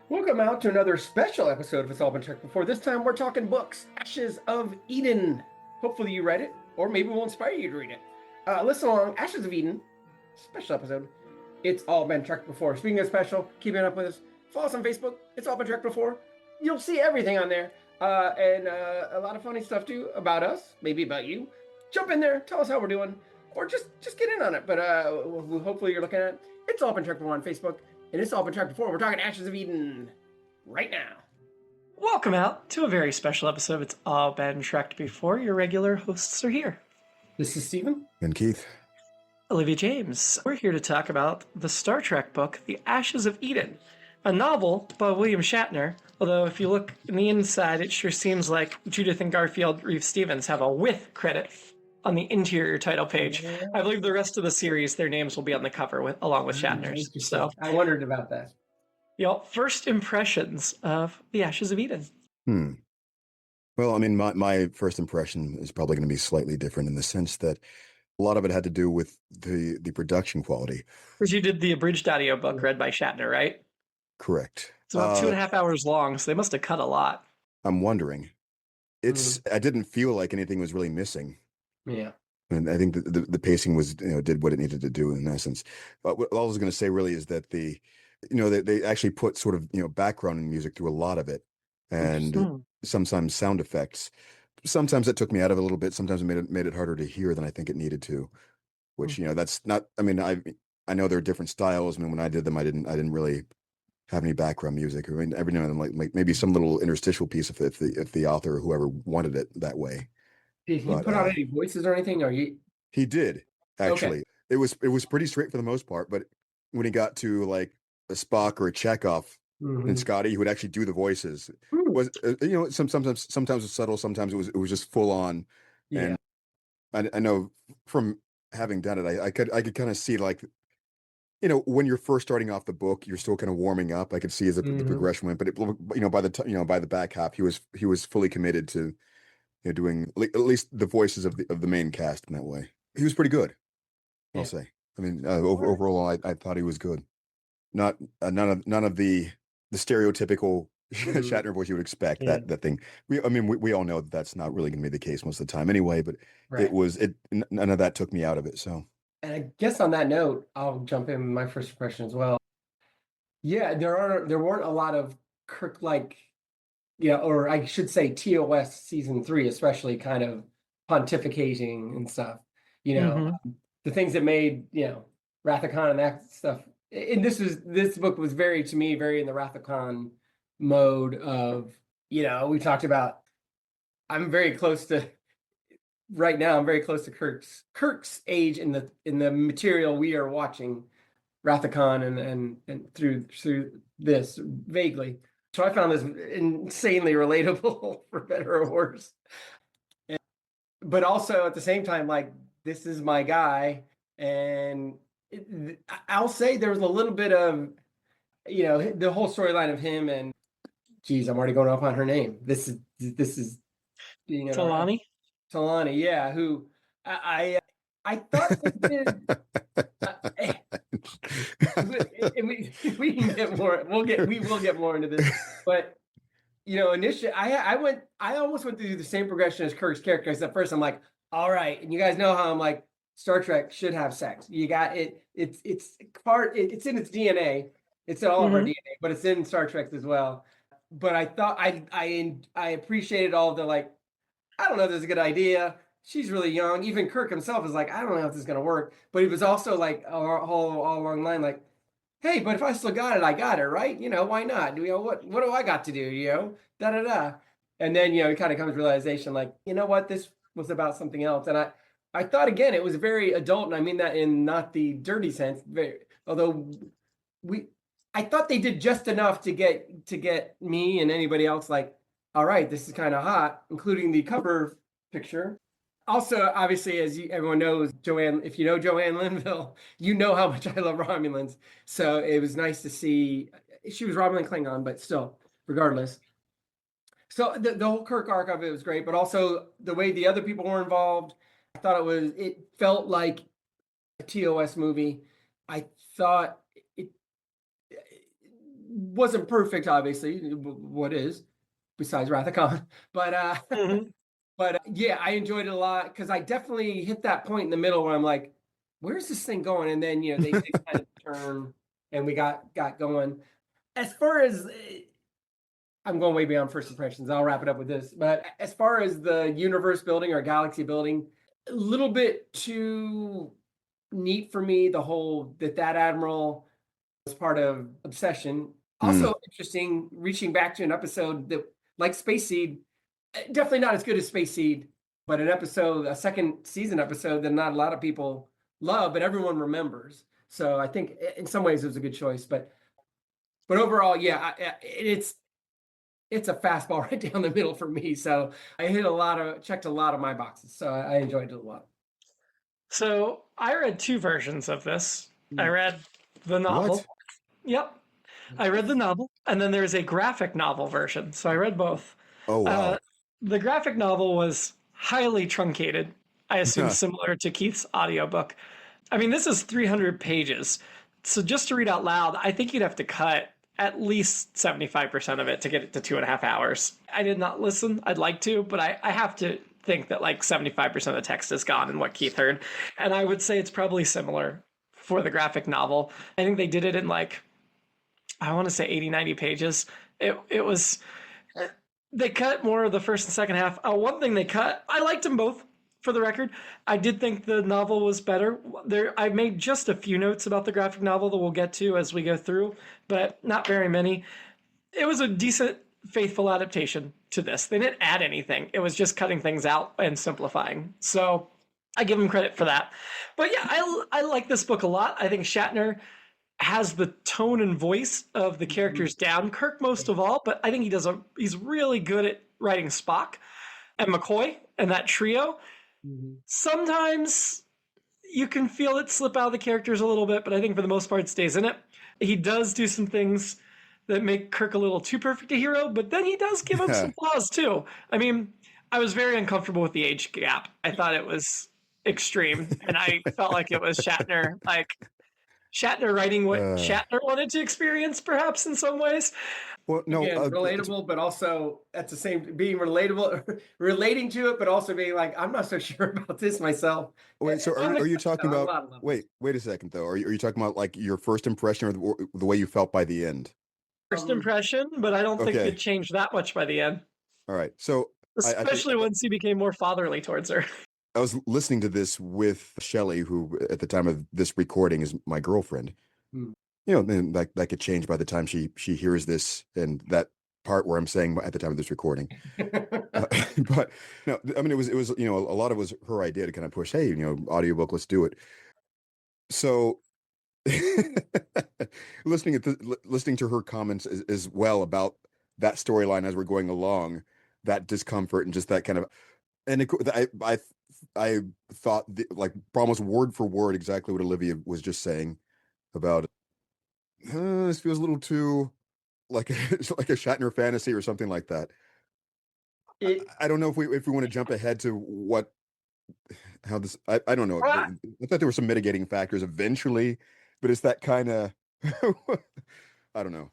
Welcome out to another special episode of It's All Been Checked Before. This time we're talking books, Ashes of Eden. Hopefully you read it, or maybe we'll inspire you to read it. Listen along, Ashes of Eden, special episode. It's All Been Checked Before. Speaking of special, keeping up with us, follow us on Facebook. It's All Been Checked Before. You'll see everything on there, and a lot of funny stuff too about us, maybe about you. Jump in there, tell us how we're doing, or just get in on it. But hopefully you're looking at it. It's All Been Checked Before on Facebook. And it's all been tracked before. We're talking Ashes of Eden right now. Welcome out to a very special episode of It's All Been Tracked Before. Your regular hosts are here. This is Stephen. And Keith. Olivia James. We're here to talk about the Star Trek book, The Ashes of Eden, a novel by William Shatner, although if you look in the inside, it sure seems like Judith and Garfield Reeves-Stevens have a with credit on the interior title page. I believe the rest of the series, their names will be on the cover along with Shatner's. So I wondered about that. First impressions of The Ashes of Eden. Well, I mean, my first impression is probably going to be slightly different in the sense that a lot of it had to do with the production quality. Because you did the abridged audiobook read by Shatner, right? Correct. It's about 2.5 hours long, so they must have cut a lot. I'm wondering. I didn't feel like anything was really missing. Yeah. And I think the pacing was, did what it needed to do in essence. But what I was going to say really is that they actually put sort of, background music through a lot of it, and sometimes sound effects. Sometimes it took me out of it a little bit. Sometimes it made it harder to hear than I think it needed to, which, that's not, I mean, I know there are different styles. I mean, when I did them, I didn't really have any background music. I mean, every now and then, like maybe some little interstitial piece if the author or whoever wanted it that way. Did he put out any voices or anything? Or you? He did, actually. Okay. It was pretty straight for the most part, but when he got to like a Spock or a Chekhov and Scotty, who would actually do the voices, was sometimes it's subtle, sometimes it was just full on. Yeah. And I know from having done it, I could kind of see, like, when you're first starting off the book, you're still kind of warming up. I could see as the progression went, but by the back half, he was fully committed to doing at least the voices of the main cast in that way. He was pretty good, I'll say. I mean, overall, I thought he was good. None of the stereotypical Shatner voice you would expect. That thing. We all know that's not really going to be the case most of the time anyway. But Right. None of that took me out of it. So. And I guess on that note, I'll jump in with my first impression as well. Yeah, there weren't a lot of Kirk-like, or I should say TOS season 3, especially kind of pontificating and stuff. The things that made Wrath of Khan and that stuff. And this book was very in the Wrath of Khan mode of, we talked about. Right now I'm very close to Kirk's age in the material we are watching, Wrath of Khan and through this vaguely. So I found this insanely relatable, for better or worse. But also at the same time, like, this is my guy. And I'll say there was a little bit of, the whole storyline of him and, geez, I'm already going off on her name. This is Talani? Talani, yeah, who I thought they did. We can get more. We will get more into this, but initially, I almost went through the same progression as Kirk's character. Because at first, I'm like, all right, and you guys know how I'm like, Star Trek should have sex. You got it. It's in its DNA. It's in all of our DNA, but it's in Star Trek as well. But I thought I appreciated all the, like, I don't know if this is a good idea. She's really young. Even Kirk himself is like, I don't know if this is going to work. But he was also like all along the line, like, hey, but if I still got it, I got it, right? Why not? What do I got to do? Da da da. And then it kind of comes to realization, like, what, this was about something else. And I thought, again, it was very adult, and I mean that in not the dirty sense. Although I thought they did just enough to get me and anybody else like, all right, this is kind of hot, including the cover picture. Also, obviously, as everyone knows, Joanne, if you know Joanne Linville, you know how much I love Romulans. So it was nice to see, she was Romulan Klingon, but still, regardless. So the whole Kirk arc of it was great, but also the way the other people were involved, I thought it felt like a TOS movie. I thought wasn't perfect, obviously. What is besides Wrath of Khan, but Mhm. but yeah, I enjoyed it a lot because I definitely hit that point in the middle where I'm like, where's this thing going? And then they kind of turn and we got going. As far as I'm going way beyond first impressions. I'll wrap it up with this. But as far as the universe building or galaxy building, a little bit too neat for me. The whole that admiral was part of Obsession. Mm. Also interesting, reaching back to an episode that, like Space Seed, definitely not as good as Space Seed, but a second season episode that not a lot of people love, but everyone remembers. So I think in some ways it was a good choice. But overall, yeah, it's a fastball right down the middle for me. So I checked a lot of my boxes. So I enjoyed it a lot. So I read two versions of this. I read the novel. What? Yep. I read the novel, and then there's a graphic novel version. So I read both. Oh Uh, wow. the graphic novel was highly truncated. I assume similar to Keith's audiobook. I mean, this is 300 pages. So just to read out loud, I think you'd have to cut at least 75% of it to get it to 2.5 hours. I did not listen. I'd like to, but I have to think that like 75% of the text is gone in what Keith heard. And I would say it's probably similar for the graphic novel. I think they did it in like, I want to say 80, 90 pages. It was, they cut more of the first and second half. One thing they cut, I liked them both for the record. I did think the novel was better. I made just a few notes about the graphic novel that we'll get to as we go through, but not very many. It was a decent, faithful adaptation to this. They didn't add anything. It was just cutting things out and simplifying. So I give them credit for that. But yeah, I like this book a lot. I think Shatner has the tone and voice of the characters down. Kirk most of all, but I think he's really good at writing Spock and McCoy and that trio. Sometimes you can feel it slip out of the characters a little bit, but I think for the most part it stays in it. He does do some things that make Kirk a little too perfect a hero, but then he does give him some flaws too. I mean, I was very uncomfortable with the age gap. I thought it was extreme, and I felt like it was Shatner, like Shatner writing what Shatner wanted to experience, perhaps in some ways. Well, no, Again, relatable, but also at the same being relatable, relating to it, but also being like, I'm not so sure about this myself. wait. So On are you talking on a about? lot of levels. Wait a second though. Are you talking about like your first impression or the way you felt by the end? First impression, but I don't think Okay. it changed that much by the end, All right. So especially once he became more fatherly towards her. I was listening to this with Shelley, who at the time of this recording is my girlfriend. Hmm. You know, then that could change by the time she hears this and that part where I'm saying at the time of this recording. But no, I mean it was a lot of it was her idea to kind of push, hey, audiobook, let's do it. So listening to her comments as well about that storyline as we're going along, that discomfort and just that kind of, and I thought like almost word for word exactly what Olivia was just saying about this feels a little too like like a Shatner fantasy or something like that. I don't know if we want to jump ahead to how this I don't know. I thought there were some mitigating factors eventually, but it's that kind of I don't know.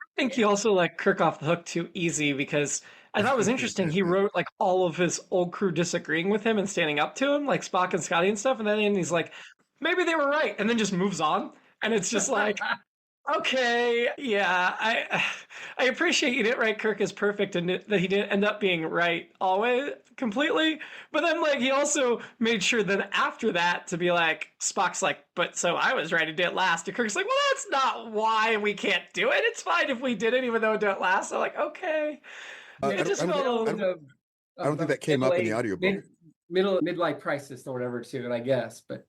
I think he also let Kirk off the hook too easy because I thought it was interesting. He wrote like all of his old crew disagreeing with him and standing up to him, like Spock and Scotty and stuff, and then he's like, maybe they were right, and then just moves on. And it's just like, okay, yeah, I appreciate you didn't write Kirk as perfect and that he didn't end up being right always completely. But then like he also made sure that after that to be like Spock's like, but so I was right, it didn't last. And Kirk's like, well, that's not why we can't do it. It's fine if we did it, even though it didn't last. I'm like, okay. I It just don't felt I don't think that came up in the audiobook. Midlife crisis or whatever to it, I guess. But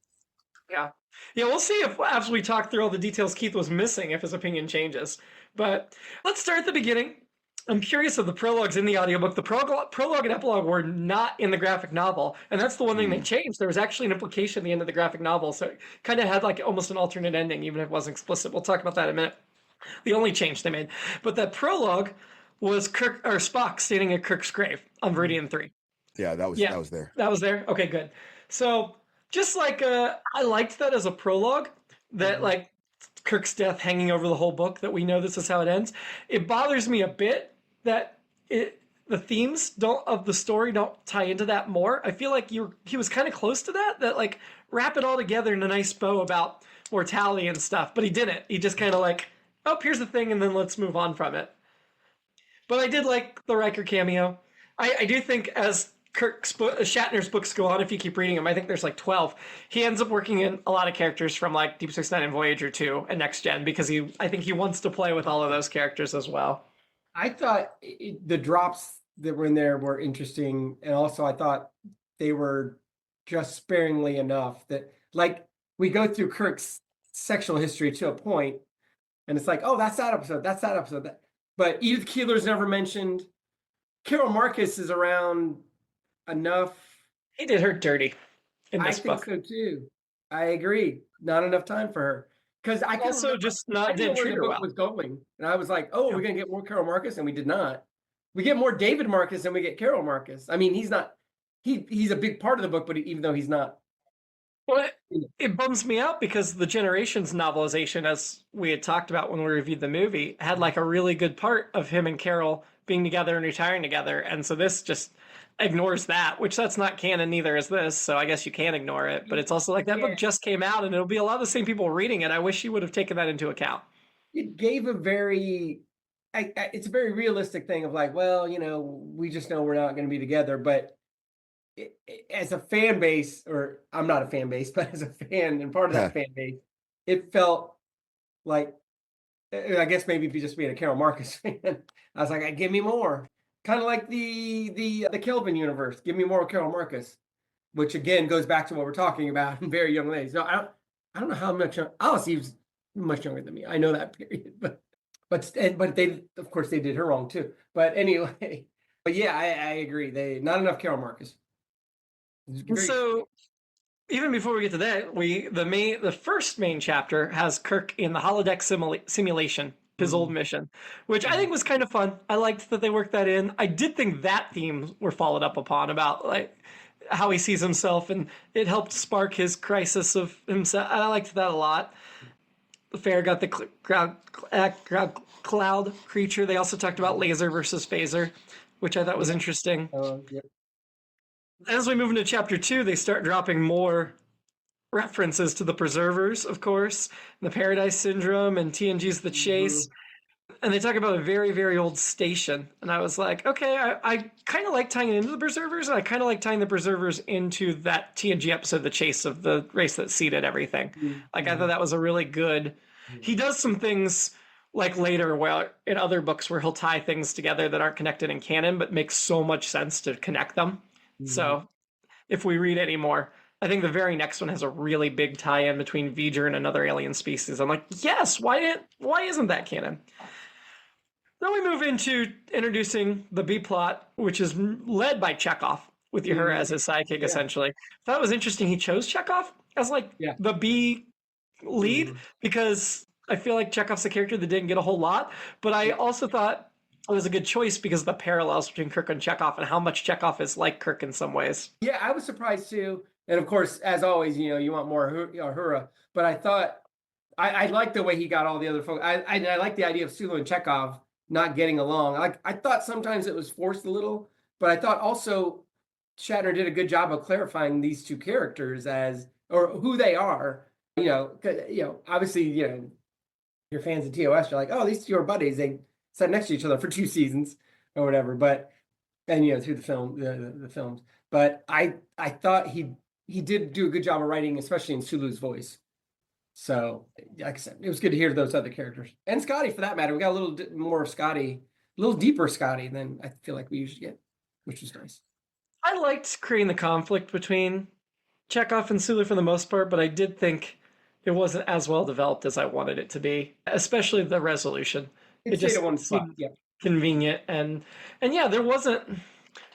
yeah. Yeah, we'll see if after we talk through all the details Keith was missing, if his opinion changes. But let's start at the beginning. I'm curious of the prologues in the audiobook. The prologue and epilogue were not in the graphic novel, and that's the one thing they changed. There was actually an implication at the end of the graphic novel, so it kind of had like almost an alternate ending, even if it wasn't explicit. We'll talk about that in a minute. The only change they made. But that prologue was Kirk or Spock standing at Kirk's grave on Viridian 3. Yeah, that was there. That was there? Okay, good. So just like I liked that as a prologue, that like Kirk's death hanging over the whole book, that we know this is how it ends. It bothers me a bit that the themes of the story don't tie into that more. I feel like he was kind of close to that like wrap it all together in a nice bow about mortality and stuff, but he didn't. He just kind of like, oh, here's the thing, and then let's move on from it. But I did like the Riker cameo. I do think as Shatner's books go on, if you keep reading them, I think there's like 12. He ends up working in a lot of characters from like Deep Space Nine and Voyager 2 and Next Gen, because I think he wants to play with all of those characters as well. I thought the drops that were in there were interesting, and also I thought they were just sparingly enough that, like, we go through Kirk's sexual history to a point, and it's like, oh, that's that episode, but Edith Keeler's never mentioned. Carol Marcus is around enough. He did her dirty in this book. I think so too. I agree. Not enough time for her, because I also just not didn't treat her well. Was going, and I was like, oh, we're gonna get more Carol Marcus, and we did not. We get more David Marcus than we get Carol Marcus. I mean, he's not. He's a big part of the book, but even though he's not. Well, it bums me out because the Generations novelization, as we had talked about when we reviewed the movie, had like a really good part of him and Carol being together and retiring together. And so this just ignores that, which that's not canon, neither is this. So I guess you can ignore it. But it's also like that book just came out, and it'll be a lot of the same people reading it. I wish you would have taken that into account. It gave a very, it's a very realistic thing of like, well, we just know we're not going to be together. But as a fan base, or I'm not a fan base, but as a fan and part of that fan base, it felt like, I guess maybe if you just being a Carol Marcus fan, I was like, give me more. Kind of like the Kelvin universe. Give me more Carol Marcus, which again goes back to what we're talking about in very young ladies. No, I don't know how much. Alice Eve's much younger than me. I know that, period. But they, of course, they did her wrong too. But anyway, but yeah, I agree. Not enough Carol Marcus. So even before we get to that, the first main chapter has Kirk in the holodeck simulation, his old mission, which I think was kind of fun. I liked that they worked that in. I did think that themes were followed up upon, about like how he sees himself, and it helped spark his crisis of himself. I liked that a lot. The fair got the cloud creature. They also talked about laser versus phaser, which I thought was interesting. Yep. As we move into chapter 2, they start dropping more references to the Preservers, of course, the Paradise Syndrome, and TNG's The Chase. And they talk about a very, very old station. And I was like, okay, I kind of like tying it into the Preservers, and I kind of like tying the Preservers into that TNG episode, The Chase, of the race that seeded everything. I thought that was a really good... He does some things like later in other books where he'll tie things together that aren't connected in canon, but makes so much sense to connect them. So if we read any more, I think the very next one has a really big tie-in between V'ger and another alien species. I'm like, yes, why isn't that canon? Then we move into introducing the B-plot, which is led by Chekhov, with Uhura as his sidekick, essentially. I thought it was interesting he chose Chekhov as the B lead, because I feel like Chekhov's a character that didn't get a whole lot, but I also thought it was a good choice because of the parallels between Kirk and Chekhov, and how much Chekhov is like Kirk in some ways. Yeah, I was surprised too. And of course, as always, you want more Uhura. But I thought, I liked the way he got all the other folks. I like the idea of Sulu and Chekhov not getting along. I thought sometimes it was forced a little, but I thought also Shatner did a good job of clarifying these two characters or who they are. Obviously, you're fans of TOS, you're like, oh, these two are buddies. They sat next to each other for 2 seasons or whatever, through the films. But I thought he did do a good job of writing, especially in Sulu's voice. So, like I said, it was good to hear those other characters. And Scotty, for that matter. We got a little more of Scotty, a little deeper Scotty than I feel like we usually get, which was nice. I liked creating the conflict between Chekhov and Sulu for the most part, but I did think it wasn't as well developed as I wanted it to be, especially the resolution. It just seemed convenient, and yeah, there wasn't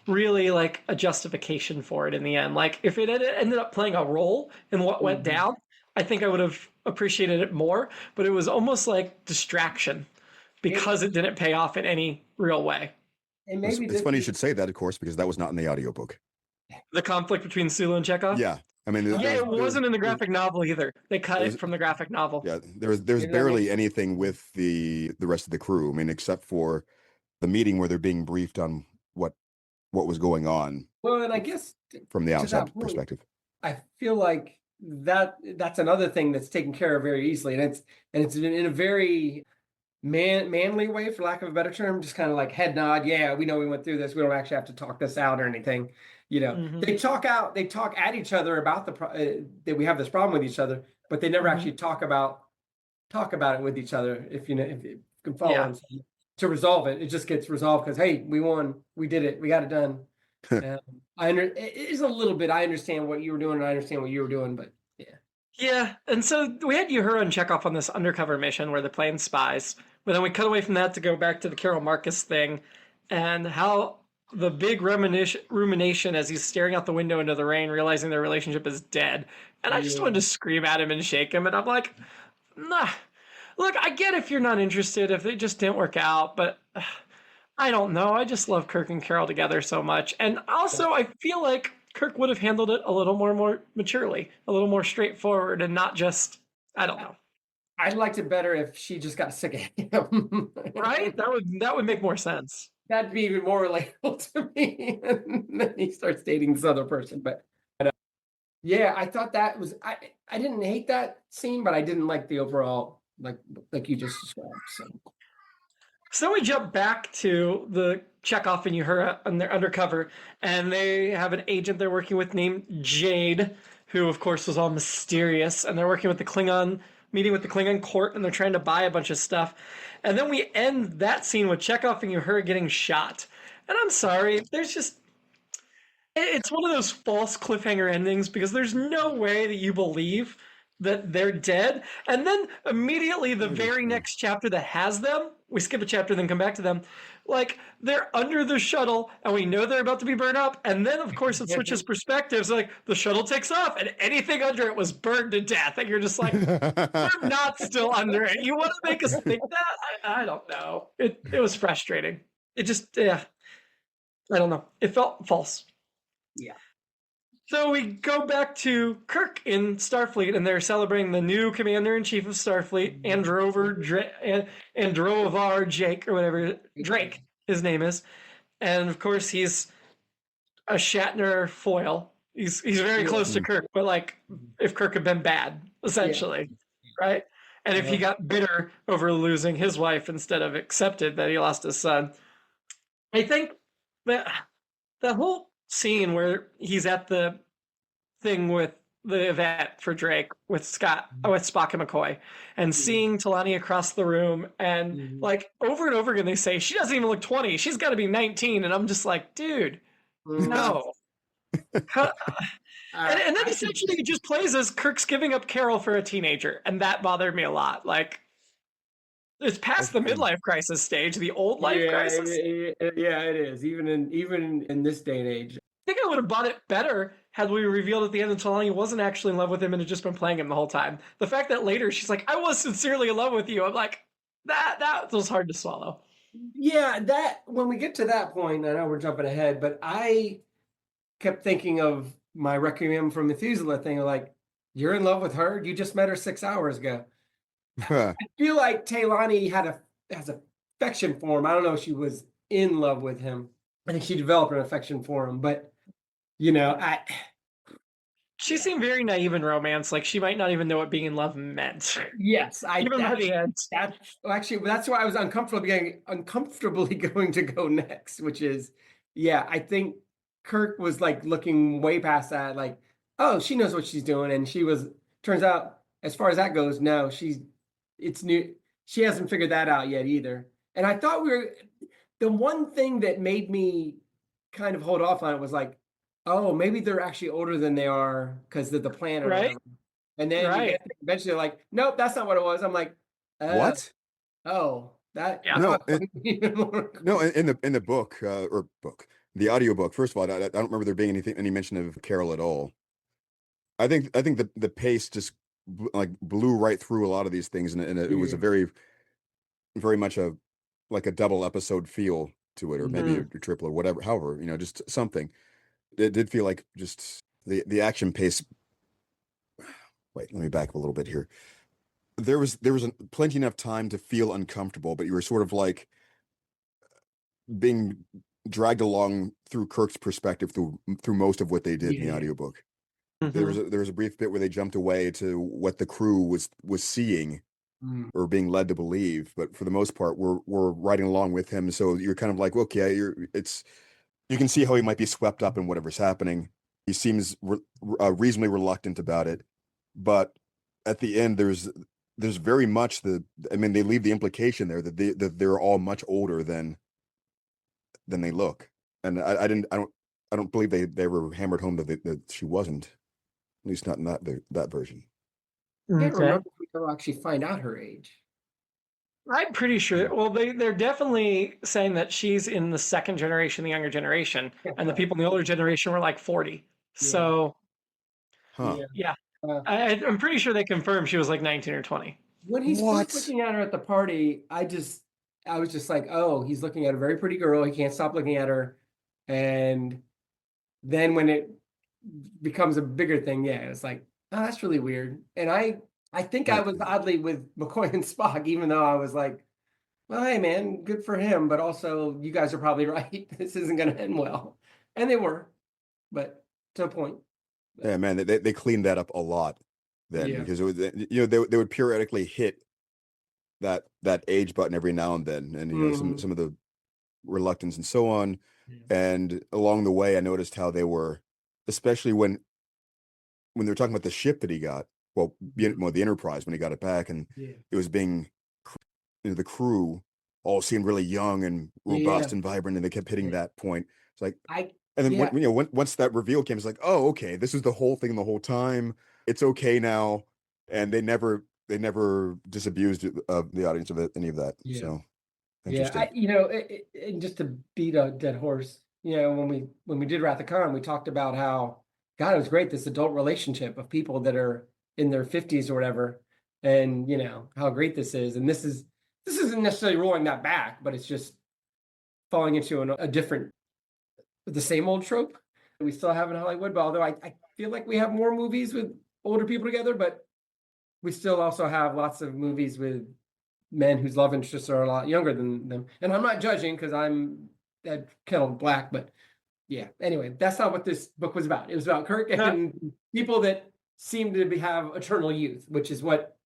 really like a justification for it in the end. Like if it had ended up playing a role in what went down, I think I would have appreciated it more, but it was almost like distraction because it didn't pay off in any real way. And maybe it's funny you should say that, of course, because that was not in the audiobook. The conflict between Sulu and Chekhov? Yeah. I mean, Yeah, it wasn't in the graphic novel either. They cut there's it from the graphic novel. yeah, there's barely anything with the rest of the crew. I mean, except for the meeting where they're being briefed on what was going on Well, and I guess from the to that outside point, perspective. I feel like that's another thing that's taken care of very easily, and it's in a very manly way, for lack of a better term, just kind of like head nod. Yeah, we know we went through this. We don't actually have to talk this out or anything. They talk at each other about that we have this problem with each other, but they never actually talk about it with each other. If you can follow what I'm saying, to resolve it, it just gets resolved because hey, we won, we did it, we got it done. It is a little bit. I understand what you were doing, and I understand what you were doing, but yeah. Yeah, and so we had Uhura and Chekhov on this undercover mission where they're playing spies, but then we cut away from that to go back to the Carol Marcus thing, and how the big rumination as he's staring out the window into the rain, realizing their relationship is dead. And I just wanted to scream at him and shake him, and I'm like, nah. Look, I get if you're not interested, if it just didn't work out, but I don't know. I just love Kirk and Carol together so much. And also, I feel like Kirk would have handled it a little more maturely, a little more straightforward, and not just, I don't know. I liked it better if she just got sick of him. Right? That would make more sense. That'd be even more relatable to me. And then he starts dating this other person. But yeah, I thought that was I didn't hate that scene, but I didn't like the overall like you just described. So we jump back to the Chekhov and Uhura and they're undercover, and they have an agent they're working with named Jade, who of course was all mysterious, and they're working with the Klingon, meeting with the Klingon court, and they're trying to buy a bunch of stuff. And then we end that scene with Chekhov and Uhura getting shot. And I'm sorry, it's one of those false cliffhanger endings because there's no way that you believe that they're dead. And then immediately the very next chapter that has them, we skip a chapter, then come back to them, like they're under the shuttle and we know they're about to be burned up. And then of course it switches perspectives, like the shuttle takes off and anything under it was burned to death. And you're just like, they're not still under it. You want to make us think that? I don't know. It was frustrating. It just, I don't know. It felt false. Yeah. So we go back to Kirk in Starfleet, and they're celebrating the new commander-in-chief of Starfleet, Androvar Jake, or whatever, Drake, his name is. And, of course, he's a Shatner foil. He's very close to Kirk, but, like, if Kirk had been bad, essentially, right? And if he got bitter over losing his wife instead of accepted that he lost his son. I think that the whole scene where he's at the thing with the event for Drake with Spock and McCoy, and seeing Talani across the room, and like over and over again they say she doesn't even look 20, she's got to be 19, and I'm just like, dude, no. And then essentially he just plays as Kirk's giving up Carol for a teenager, and that bothered me a lot. Like, it's past the midlife crisis stage, the old life crisis. Yeah, it is. Even in this day and age. I think I would have bought it better had we revealed at the end that Talani wasn't actually in love with him and had just been playing him the whole time. The fact that later she's like, I was sincerely in love with you. I'm like, that was hard to swallow. Yeah, that when we get to that point, I know we're jumping ahead, but I kept thinking of my Requiem for Methuselah thing. Like, you're in love with her? You just met her 6 hours ago. I feel like Taylani has affection for him. I don't know if she was in love with him. I think she developed an affection for him, but she seemed very naive in romance. Like she might not even know what being in love meant. Yes, even by the end. That's why I was uncomfortably going to go next, which is, I think Kirk was like looking way past that, like, oh, she knows what she's doing, and turns out, as far as that goes, no, it's new. She hasn't figured that out yet either. And I thought the one thing that made me kind of hold off on it was like, oh, maybe they're actually older than they are because of the planet, right? And then eventually like, nope, that's not what it was. I'm like, what? Oh, that no, in the book the audiobook. First of all, I don't remember there being any mention of Carol at all. I think the pace just blew right through a lot of these things, and it was a very, very much a double episode feel to it, or maybe a triple or whatever. However, just something. It did feel like just the action pace Wait, let me back up a little bit here. There was plenty enough time to feel uncomfortable, but you were sort of like being dragged along through Kirk's perspective through most of what they did in the Yeah. audiobook. Mhm. There was a brief bit where they jumped away to what the crew was seeing Mm. or being led to believe, but for the most part, we're riding along with him. So you're kind of like, okay, you can see how he might be swept up in whatever's happening. He seems reasonably reluctant about it, but at the end, there's very much I mean, they leave the implication there that they're all much older than they look, and I don't believe they were hammered home that she wasn't, at least not in that version. I can't Okay. remember if we ever actually find out her age. I'm pretty sure. Well, they're definitely saying that she's in the second generation, the younger generation, Yeah, and the right. people in the older generation were like 40. Yeah. So Huh? Yeah. yeah, Uh, I'm pretty sure they confirmed she was like 19 or 20. when he's What? first looking at her at the party, I was just like, oh, he's looking at a very pretty girl. He can't stop looking at her. And then when it becomes a bigger thing, yeah, it's like, oh, that's really weird. And I think I was oddly with McCoy and Spock, even though I was like, well, hey man, good for him, but also you guys are probably right. This isn't going to end well, and they were, but to a point. Yeah, man, they cleaned that up a lot then Yeah. because it was they would periodically hit that age button every now and then, and some of the reluctance and so on. And along the way, I noticed how they were, especially when they were talking about the ship that he got, well, the Enterprise when he got it back, and Yeah. it was being, the crew all seemed really young and robust Yeah. and vibrant, and they kept hitting that point. It's like, and then Yeah. once that reveal came, it's like, oh, okay, this is the whole thing the whole time. It's okay now, and they never disabused the audience of any of that. Yeah. So Yeah, interesting. and just to beat a dead horse, when we did Wrath of Khan, we talked about how God, it was great, this adult relationship of people that are in their 50s or whatever, and how great this is. And this isn't necessarily rolling that back, but it's just falling into a different, the same old trope that we still have in Hollywood. But although I feel like we have more movies with older people together, but we still also have lots of movies with men whose love interests are a lot younger than them. And I'm not judging because I'm that kettle black, but yeah. Anyway, that's not what this book was about. It was about Kirk and people that seem to have eternal youth, which is what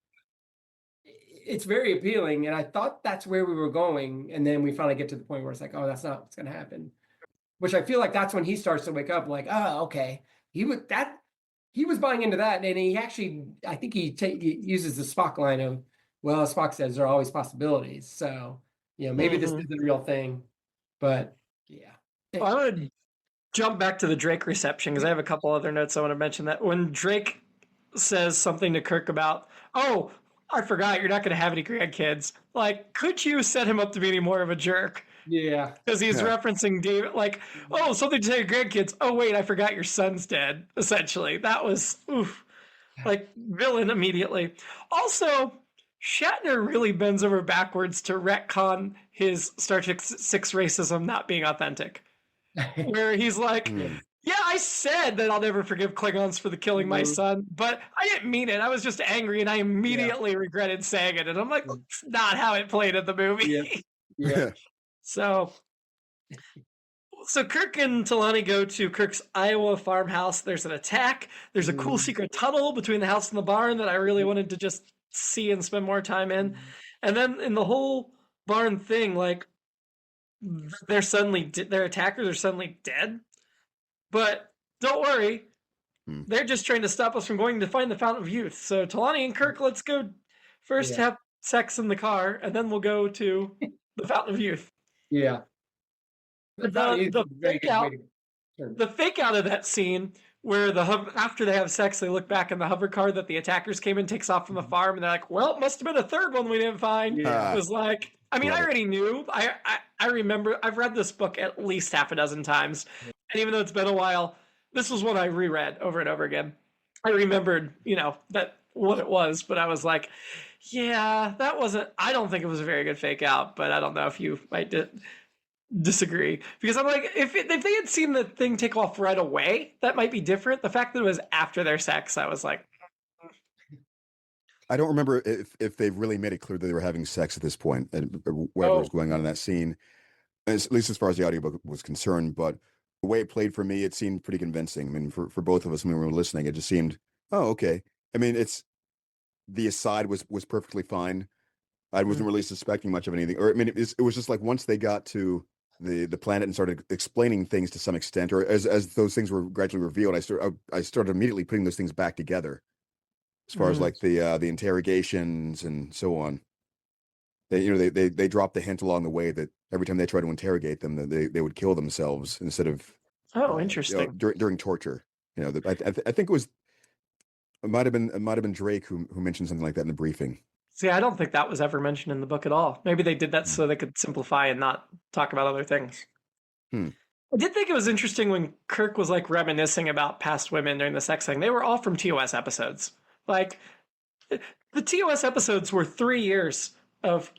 it's very appealing. And I thought that's where we were going. And then we finally get to the point where it's like, oh, that's not what's going to happen. Which I feel like that's when he starts to wake up, like, oh, okay. He was buying into that. And he actually, I think he uses the Spock line of, well, as Spock says, there are always possibilities. So, maybe this isn't a real thing, but yeah. Well, I would jump back to the Drake reception because I have a couple other notes I want to mention. That when Drake says something to Kirk about, oh, I forgot you're not going to have any grandkids. Like, could you set him up to be any more of a jerk? Yeah. Because he's referencing David, like, oh, something to say to grandkids. Oh, wait, I forgot your son's dead, essentially. That was, like, villain immediately. Also, Shatner really bends over backwards to retcon his Star Trek 6 racism not being authentic. Where he's like, yeah, I said that I'll never forgive Klingons for the killing my son, but I didn't mean it. I was just angry, and I immediately regretted saying it. And I'm like, that's not how it played in the movie. Yeah. So Kirk and Talani go to Kirk's Iowa farmhouse. There's an attack. There's a cool secret tunnel between the house and the barn that I really wanted to just see and spend more time in. And then in the whole barn thing, like, their attackers are suddenly dead. But don't worry, they're just trying to stop us from going to find the Fountain of Youth. So Talani and Kirk, let's go first have sex in the car, and then we'll go to the Fountain of Youth. Yeah. The fake out of that scene where after they have sex, they look back in the hover car that the attackers came in, takes off from the farm, and they're like, well, it must have been a third one we didn't find. Yeah. It was like, I mean, I already knew. I remember, I've read this book at least half a dozen times. And even though it's been a while, this was one I reread over and over again. I remembered, that what it was, but I was like, yeah, that wasn't, I don't think it was a very good fake out, but I don't know if you might disagree. Because I'm like, if they had seen the thing take off right away, that might be different. The fact that it was after their sex, I was like, I don't remember if they've really made it clear that they were having sex at this point and whatever was going on in that scene, at least as far as the audiobook was concerned. But the way it played for me, it seemed pretty convincing. I mean, for both of us when we were listening, it just seemed, oh, okay. I mean, the aside was perfectly fine. I wasn't really suspecting much of anything, or I mean, it was just like once they got to the planet and started explaining things to some extent, or as those things were gradually revealed, I started immediately putting those things back together, as far as like the interrogations and so on. They dropped the hint along the way that every time they tried to interrogate them, that they would kill themselves instead of interesting. During torture. I think it might have been Drake who mentioned something like that in the briefing. See, I don't think that was ever mentioned in the book at all. Maybe they did that so they could simplify and not talk about other things. I did think it was interesting when Kirk was like reminiscing about past women during the sex thing. They were all from TOS episodes. Like, the TOS episodes were 3 years of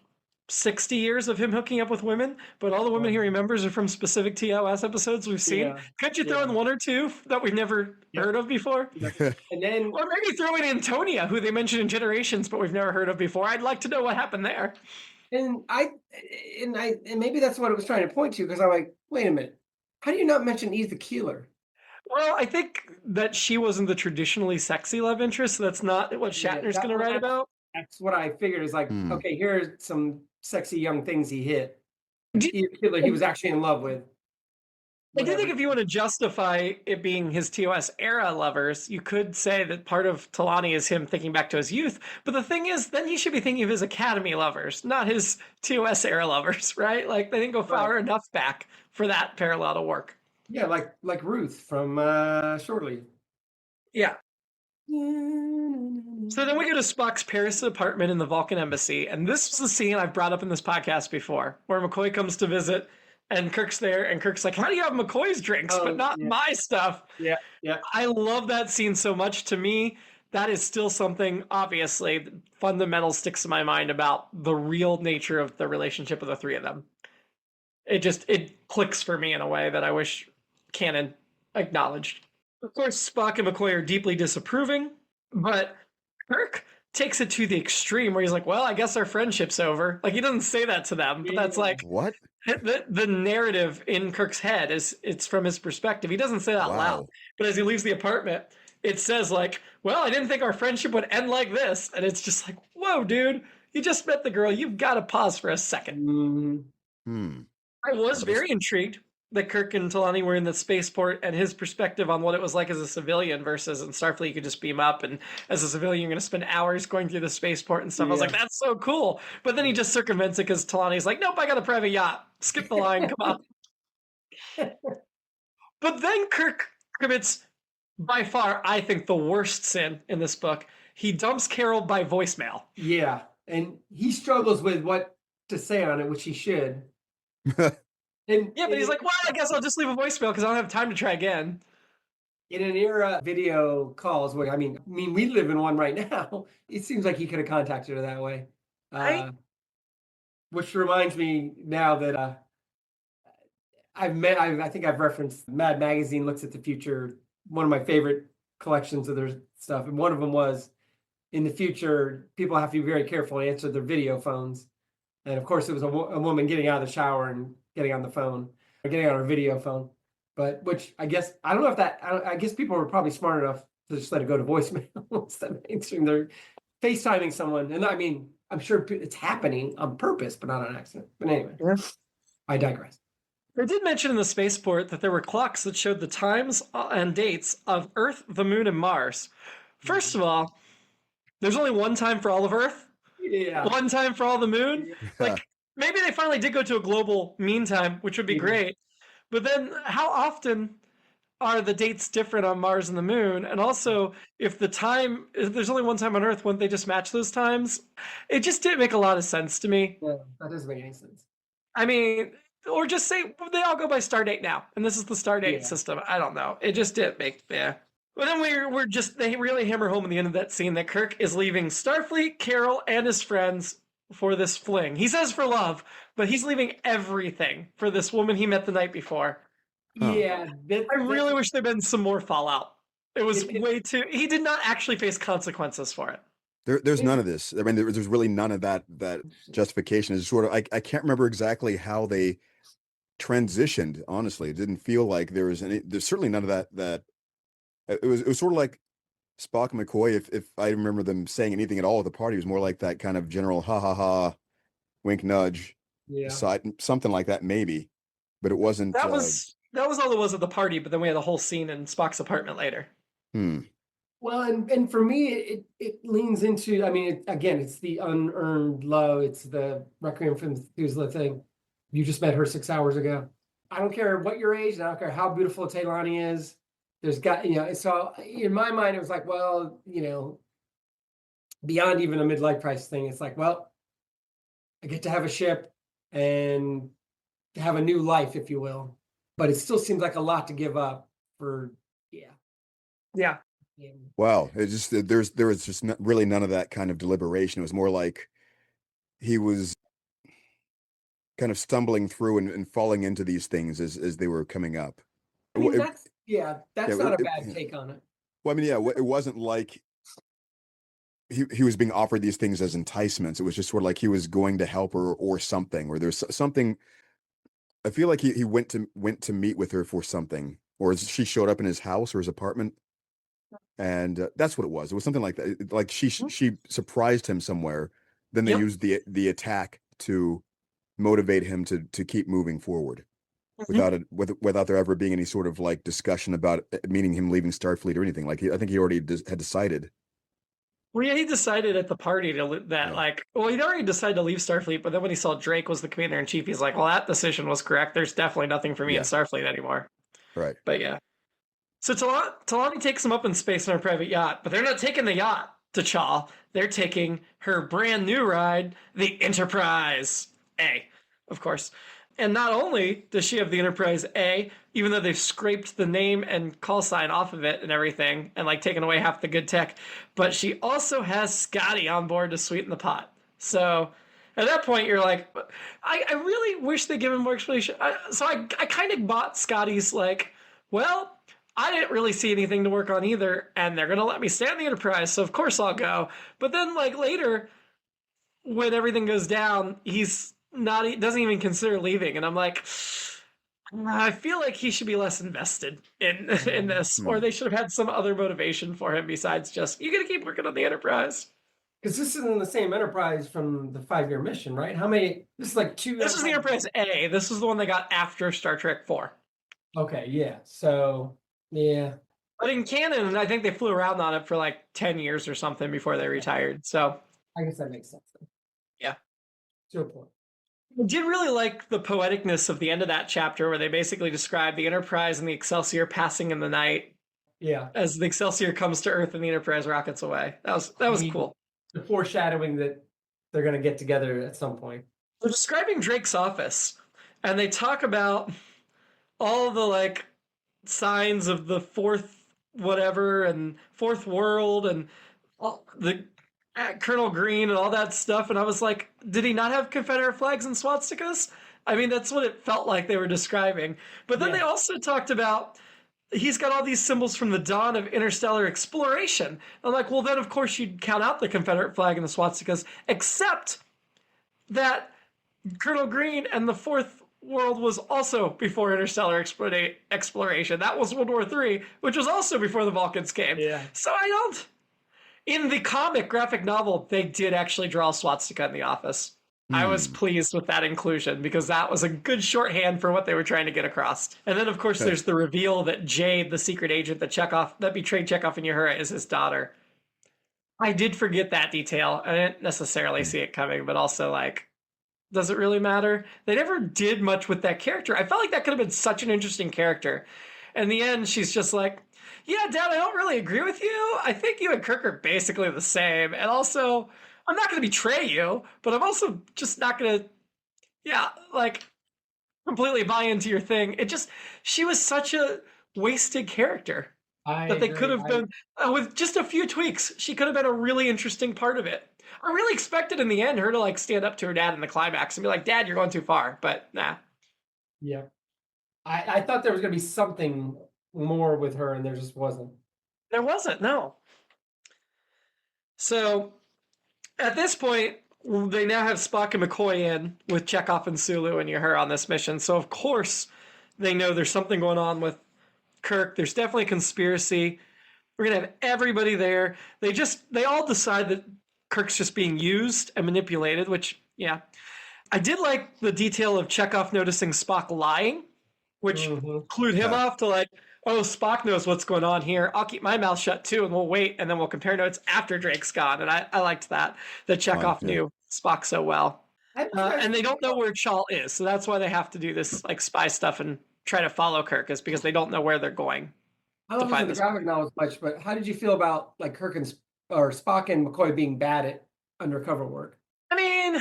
60 years of him hooking up with women, but all the women he remembers are from specific TOS episodes we've seen. Could you throw in one or two that we've never heard of before? And then, or maybe throw in Antonia, who they mentioned in Generations, but we've never heard of before. I'd like to know what happened there. And maybe that's what it was trying to point to, because I'm like, wait a minute, how do you not mention Eve the Keeler? Well, I think that she wasn't the traditionally sexy love interest, so that's not what Shatner's going to write about. That's what I figured. Is like, okay, here's some sexy young things he hit. Eve the Keeler, he was actually in love with. I do think if you want to justify it being his TOS era lovers, you could say that part of Talani is him thinking back to his youth. But the thing is, then he should be thinking of his Academy lovers, not his TOS era lovers, right? Like, they didn't go far enough back for that parallel to work. Yeah, like Ruth from Shortly. Yeah. So then we go to Spock's Paris apartment in the Vulcan embassy, and this was the scene I've brought up in this podcast before, where McCoy comes to visit, and Kirk's there, and Kirk's like, how do you have McCoy's drinks, but not my stuff? Yeah. I love that scene so much. To me, that is still something, obviously, fundamental sticks in my mind about the real nature of the relationship of the three of them. It clicks for me in a way that I wish canon acknowledged. Of course, Spock and McCoy are deeply disapproving, but Kirk takes it to the extreme where he's like, well, I guess our friendship's over. Like, he doesn't say that to them, but that's like... What? The narrative in Kirk's head it's from his perspective. He doesn't say that out loud, but as he leaves the apartment, it says like, well, I didn't think our friendship would end like this. And it's just like, whoa, dude, you just met the girl. You've got to pause for a second. I was very intrigued that Kirk and Talani were in the spaceport, and his perspective on what it was like as a civilian versus in Starfleet, you could just beam up, and as a civilian, you're going to spend hours going through the spaceport and stuff. I was like, that's so cool. But then he just circumvents it because Talani's like, nope, I got a private yacht. Skip the line, come on. But then Kirk commits, by far, I think, the worst sin in this book. He dumps Carol by voicemail. Yeah, and he struggles with what to say on it, which he should. But he's like, well, I guess I'll just leave a voicemail because I don't have time to try again. In an era of video calls, where I mean, we live in one right now. It seems like he could have contacted her that way. Which reminds me now that I think I've referenced Mad Magazine Looks at the Future, one of my favorite collections of their stuff. And one of them was, in the future, people have to be very careful and answer their video phones. And of course, it was a woman getting out of the shower and getting on the phone, or getting on her video phone. But which I guess, I don't know if that, I guess people were probably smart enough to just let it go to voicemail instead of answering. They're FaceTiming someone. And I mean, I'm sure it's happening on purpose, but not on accident. But anyway, I digress. They did mention in the spaceport that there were clocks that showed the times and dates of Earth, the Moon, and Mars. First of all, there's only one time for all of Earth. Yeah. One time for all the Moon. Like, maybe they finally did go to a global mean time, which would be great. But then how often are the dates different on Mars and the Moon? And also, if there's only one time on Earth, wouldn't they just match those times? It just didn't make a lot of sense to me. Yeah, that doesn't make any sense. I mean, or just say they all go by star date now, and this is the star date system. I don't know. It just didn't make, But then they really hammer home at the end of that scene that Kirk is leaving Starfleet, Carol, and his friends for this fling. He says for love, but he's leaving everything for this woman he met the night before. Yeah. I really wish there'd been some more fallout. It was way too... He did not actually face consequences for it. There's none of this. I mean, there's really none of that justification. Is sort of I can't remember exactly how they transitioned. Honestly, it didn't feel like there was any. There's certainly none of that. It was sort of like Spock and McCoy. If I remember them saying anything at all at the party, it was more like that kind of general ha ha ha, wink nudge, Yeah. side something like that maybe, but it wasn't. That was all it was at the party. But then we had a whole scene in Spock's apartment later. Well, and for me, it leans into. I mean, again, it's the unearned love. It's the Requiem for Methuselah thing. You just met her 6 hours ago. I don't care what your age, and I don't care how beautiful Taylani is. There's got, so in my mind, it was like, well, beyond even a midlife crisis thing, it's like, well, I get to have a ship and have a new life, if you will. But it still seems like a lot to give up for, Yeah. Wow, it just there was just really none of that kind of deliberation. It was more like he was kind of stumbling through and falling into these things as they were coming up. I mean, that's not a it- bad take on it. Well, I mean, yeah, it wasn't like he was being offered these things as enticements. It was just sort of like he was going to help her or something, or there's something. I feel like he went to meet with her for something, or she showed up in his house or his apartment, and that's what it was. It was something like that. Like she surprised him somewhere. Then they used the attack to motivate him to keep moving forward without there ever being any sort of like discussion about meaning him leaving Starfleet or anything. Like I think he already had decided. Well, yeah, he decided at the party he'd already decided to leave Starfleet, but then when he saw Drake was the commander in chief, he's like, well, that decision was correct. There's definitely nothing for me in Starfleet anymore. Right. But yeah. So Talani takes him up in space on her private yacht, but they're not taking the yacht to Chaw. They're taking her brand new ride, the Enterprise A, of course. And not only does she have the Enterprise A, even though they've scraped the name and call sign off of it and everything, and like taken away half the good tech, but she also has Scotty on board to sweeten the pot. So at that point, you're like, I really wish they give him more explanation. I kind of bought Scotty's like, well, I didn't really see anything to work on either, and they're going to let me stay on the Enterprise, so of course I'll go. But then like later, when everything goes down, he doesn't even consider leaving, and I'm like, I feel like he should be less invested in this, or they should have had some other motivation for him besides just you got to keep working on the Enterprise. Because this isn't the same Enterprise from the 5-year mission, right? How many? This is like two. This is the Enterprise A. This is the one they got after Star Trek 4. Okay, yeah. So yeah. But in canon, I think they flew around on it for like 10 years or something before they retired. So I guess that makes sense then. Yeah. To a point. I did really like the poeticness of the end of that chapter where they basically describe the Enterprise and the Excelsior passing in the night. Yeah. As the Excelsior comes to Earth and the Enterprise rockets away. That was cool. The foreshadowing that they're going to get together at some point. They're describing Drake's office, and they talk about all the like signs of the fourth whatever and fourth world and all the Colonel Green and all that stuff, and I was like, did he not have Confederate flags and swastikas? I mean, that's what it felt like they were describing. But then they also talked about he's got all these symbols from the dawn of interstellar exploration. I'm like, well, then of course you'd count out the Confederate flag and the swastikas, except that Colonel Green and the Fourth World was also before interstellar exploration. That was World War III, which was also before the Vulcans came. Yeah. So I don't. In the comic graphic novel, they did actually draw a swastika in the office. I was pleased with that inclusion because that was a good shorthand for what they were trying to get across. And then, of course, there's the reveal that Jade, the secret agent that betrayed Chekhov and Uhura, is his daughter. I did forget that detail. I didn't necessarily see it coming, but also, like, does it really matter? They never did much with that character. I felt like that could have been such an interesting character. In the end, she's just like, yeah, Dad, I don't really agree with you. I think you and Kirk are basically the same. And also, I'm not going to betray you, but I'm also just not going to, completely buy into your thing. She was such a wasted character that they could have been, with just a few tweaks, she could have been a really interesting part of it. I really expected in the end her to, like, stand up to her dad in the climax and be like, Dad, you're going too far. But nah. Yeah. I thought there was going to be something more with her, and there just wasn't. There wasn't, no. So At this point, they now have Spock and McCoy in with Chekhov and Sulu and Uhura on this mission. So of course they know there's something going on with Kirk. There's definitely a conspiracy. We're gonna have everybody there. They all decide that Kirk's just being used and manipulated, which, yeah. I did like the detail of Chekhov noticing Spock lying, which clued him off to like, oh, Spock knows what's going on here. I'll keep my mouth shut too, and we'll wait, and then we'll compare notes after Drake's gone. And I liked that Chekhov knew Spock so well. And they don't know where Chal is, so that's why they have to do this like spy stuff and try to follow Kirk, is because they don't know where they're going. I don't know the graphic novels much, but how did you feel about like Kirk or Spock and McCoy being bad at undercover work? I mean,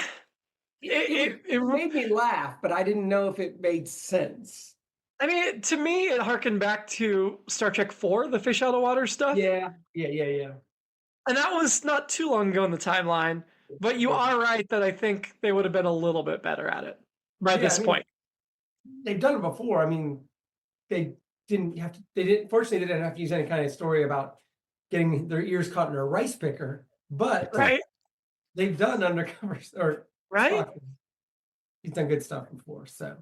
it made me laugh, but I didn't know if it made sense. I mean, to me, it harkened back to Star Trek IV, the fish out of water stuff. Yeah. And that was not too long ago in the timeline. But you are right that I think they would have been a little bit better at it by this point. They've done it before. I mean, fortunately, they didn't have to use any kind of story about getting their ears caught in a rice picker. But they've done undercovers he's done good stuff before. So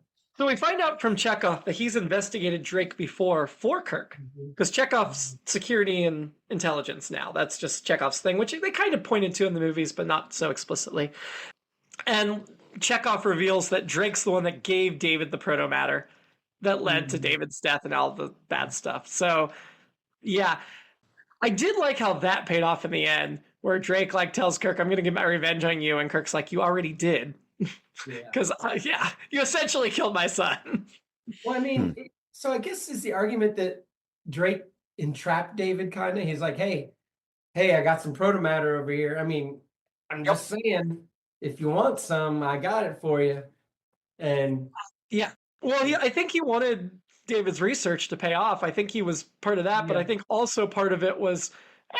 we find out from Chekhov that he's investigated Drake before for Kirk, because Chekhov's security and intelligence now. That's just Chekhov's thing, which they kind of pointed to in the movies, but not so explicitly. And Chekhov reveals that Drake's the one that gave David the protomatter that led to David's death and all the bad stuff. So, yeah. I did like how that paid off in the end, where Drake like tells Kirk, I'm going to get my revenge on you, and Kirk's like, you already did. Because you essentially killed my son. Well, I mean, so I guess is the argument that Drake entrapped David, kind of. He's like, hey, I got some protomatter over here. I mean, I'm just saying, if you want some, I got it for you. And well, I think he wanted David's research to pay off. I think he was part of that, but I think also part of it was,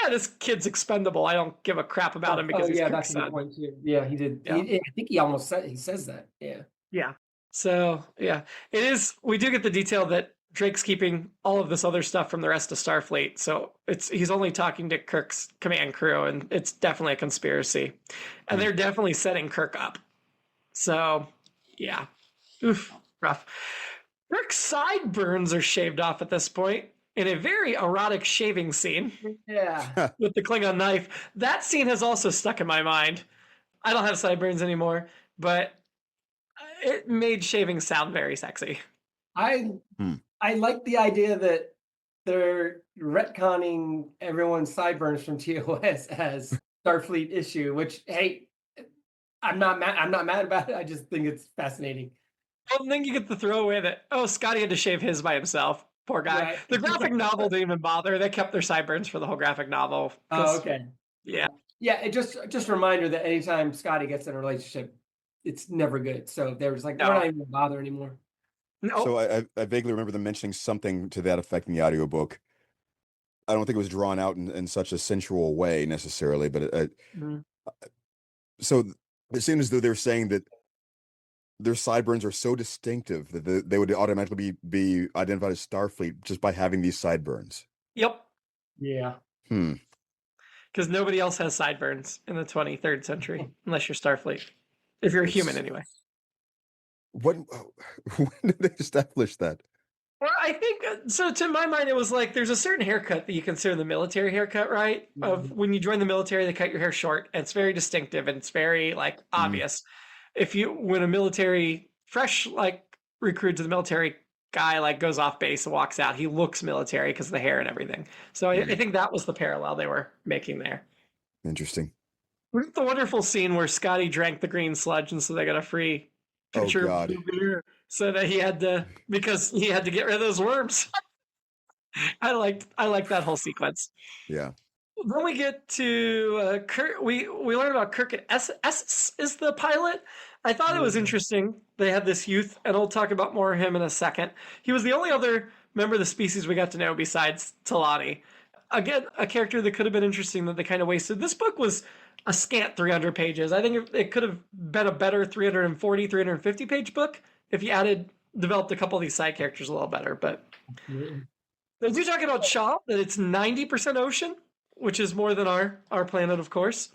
this kid's expendable. I don't give a crap about him because he's Kirk's son. Point too. Yeah, he did. Yeah. I think he says that. Yeah. Yeah. So, it is. We do get the detail that Drake's keeping all of this other stuff from the rest of Starfleet. So he's only talking to Kirk's command crew, and it's definitely a conspiracy. And they're definitely setting Kirk up. So, yeah. Oof, rough. Kirk's sideburns are shaved off at this point in a very erotic shaving scene. Yeah. With the Klingon knife. That scene has also stuck in my mind. I don't have sideburns anymore, but it made shaving sound very sexy. I like the idea that they're retconning everyone's sideburns from TOS as Starfleet issue, which, hey, I'm not mad about it. I just think it's fascinating. Well, and then you get the throwaway that, Scotty had to shave his by himself. Poor guy. Right. The graphic novel didn't even bother. They kept their sideburns for the whole graphic novel. Oh, okay. Yeah. Yeah, it just a reminder that anytime Scotty gets in a relationship, it's never good. So there was like, we're not even gonna bother anymore. No. So I vaguely remember them mentioning something to that effect in the audiobook. I don't think it was drawn out in such a sensual way necessarily, but so it seems as though they're saying that their sideburns are so distinctive that they would automatically be identified as Starfleet just by having these sideburns. Yep. Yeah. Because nobody else has sideburns in the 23rd century, unless you're Starfleet. If you're a human, anyway. When did they establish that? Well, I think, so to my mind, it was like, there's a certain haircut that you consider the military haircut, right? Of when you join the military, they cut your hair short. And it's very distinctive and it's very, like, obvious. When a military, fresh, like, recruit to the military guy, like, goes off base and walks out, he looks military because of the hair and everything. So I think that was the parallel they were making there. Interesting. The wonderful scene where Scotty drank the green sludge, and so they got a free pitcher of blue beer, so that because he had to get rid of those worms. I liked that whole sequence. Yeah. Then we get to Kirk. We learn about Kirk and S is the pilot. I thought it was interesting. They had this youth, and I'll talk about more of him in a second. He was the only other member of the species we got to know besides Talani. Again, a character that could have been interesting that they kind of wasted. This book was a scant 300 pages. I think it could have been a better 340, 350 page book if you developed a couple of these side characters a little better. But as you talking about Shaw, that it's 90% ocean. which is more than our planet, of course.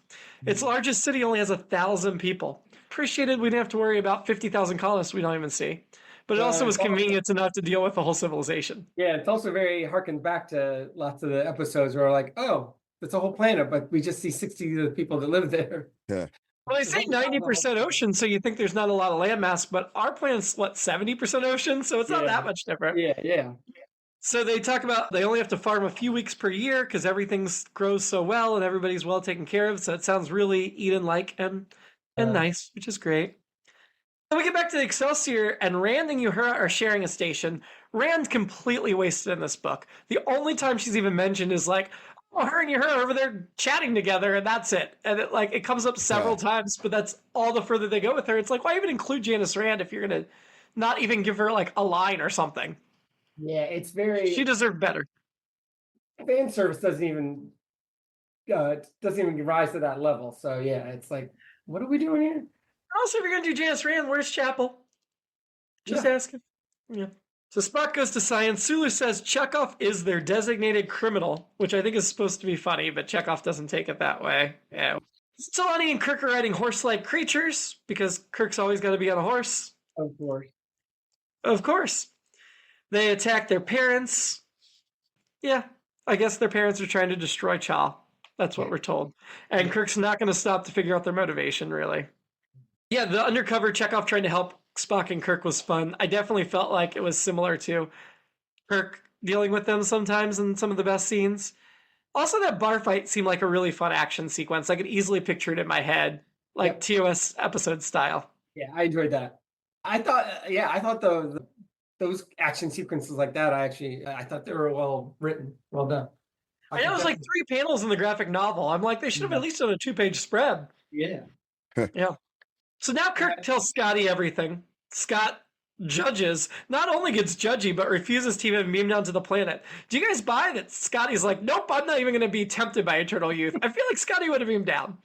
Its largest city only has 1,000 people. Appreciated we didn't have to worry about 50,000 colonists we don't even see. But it also was convenient enough to deal with the whole civilization. Yeah, it's also very harkened back to lots of the episodes where like, oh, it's a whole planet, but we just see 60 of the people that live there. Yeah. Well, they say 90% ocean, so you think there's not a lot of landmass, but our planet's, 70% ocean? So it's not that much different. Yeah. So they talk about they only have to farm a few weeks per year because everything grows so well and everybody's well taken care of. So it sounds really Eden-like and nice, which is great. Then we get back to the Excelsior, and Rand and Uhura are sharing a station. Rand completely wasted in this book. The only time she's even mentioned is like, oh, her and Uhura are over there chatting together, and that's it. And it comes up several times, but that's all the further they go with her. It's like, why even include Janice Rand if you're going to not even give her like a line or something? Yeah, it's very. She deserved better. Fan service doesn't even rise to that level. So yeah, it's like, what are we doing here? Also, if you're going to do Janice Rand, where's Chapel? Just asking. Yeah. So Spock goes to science. Sulu says Chekhov is their designated criminal, which I think is supposed to be funny, but Chekhov doesn't take it that way. Yeah. Solani and Kirk are riding horse-like creatures because Kirk's always got to be on a horse. Of course. Of course. They attack their parents. Yeah, I guess their parents are trying to destroy Chal. That's what we're told. And Kirk's not going to stop to figure out their motivation, really. Yeah, the undercover Chekhov trying to help Spock and Kirk was fun. I definitely felt like it was similar to Kirk dealing with them sometimes in some of the best scenes. Also, that bar fight seemed like a really fun action sequence. I could easily picture it in my head, like TOS episode style. Yeah, I enjoyed that. I thought those action sequences like that, I thought they were well written, well done. I know it was like 3 panels in the graphic novel. I'm like, they should have at least done a 2-page spread. Yeah. Yeah. So now Kirk tells Scotty everything. Scott judges, not only gets judgy, but refuses to even beam down to the planet. Do you guys buy that Scotty's like, nope, I'm not even going to be tempted by eternal youth? I feel like Scotty would have beamed down.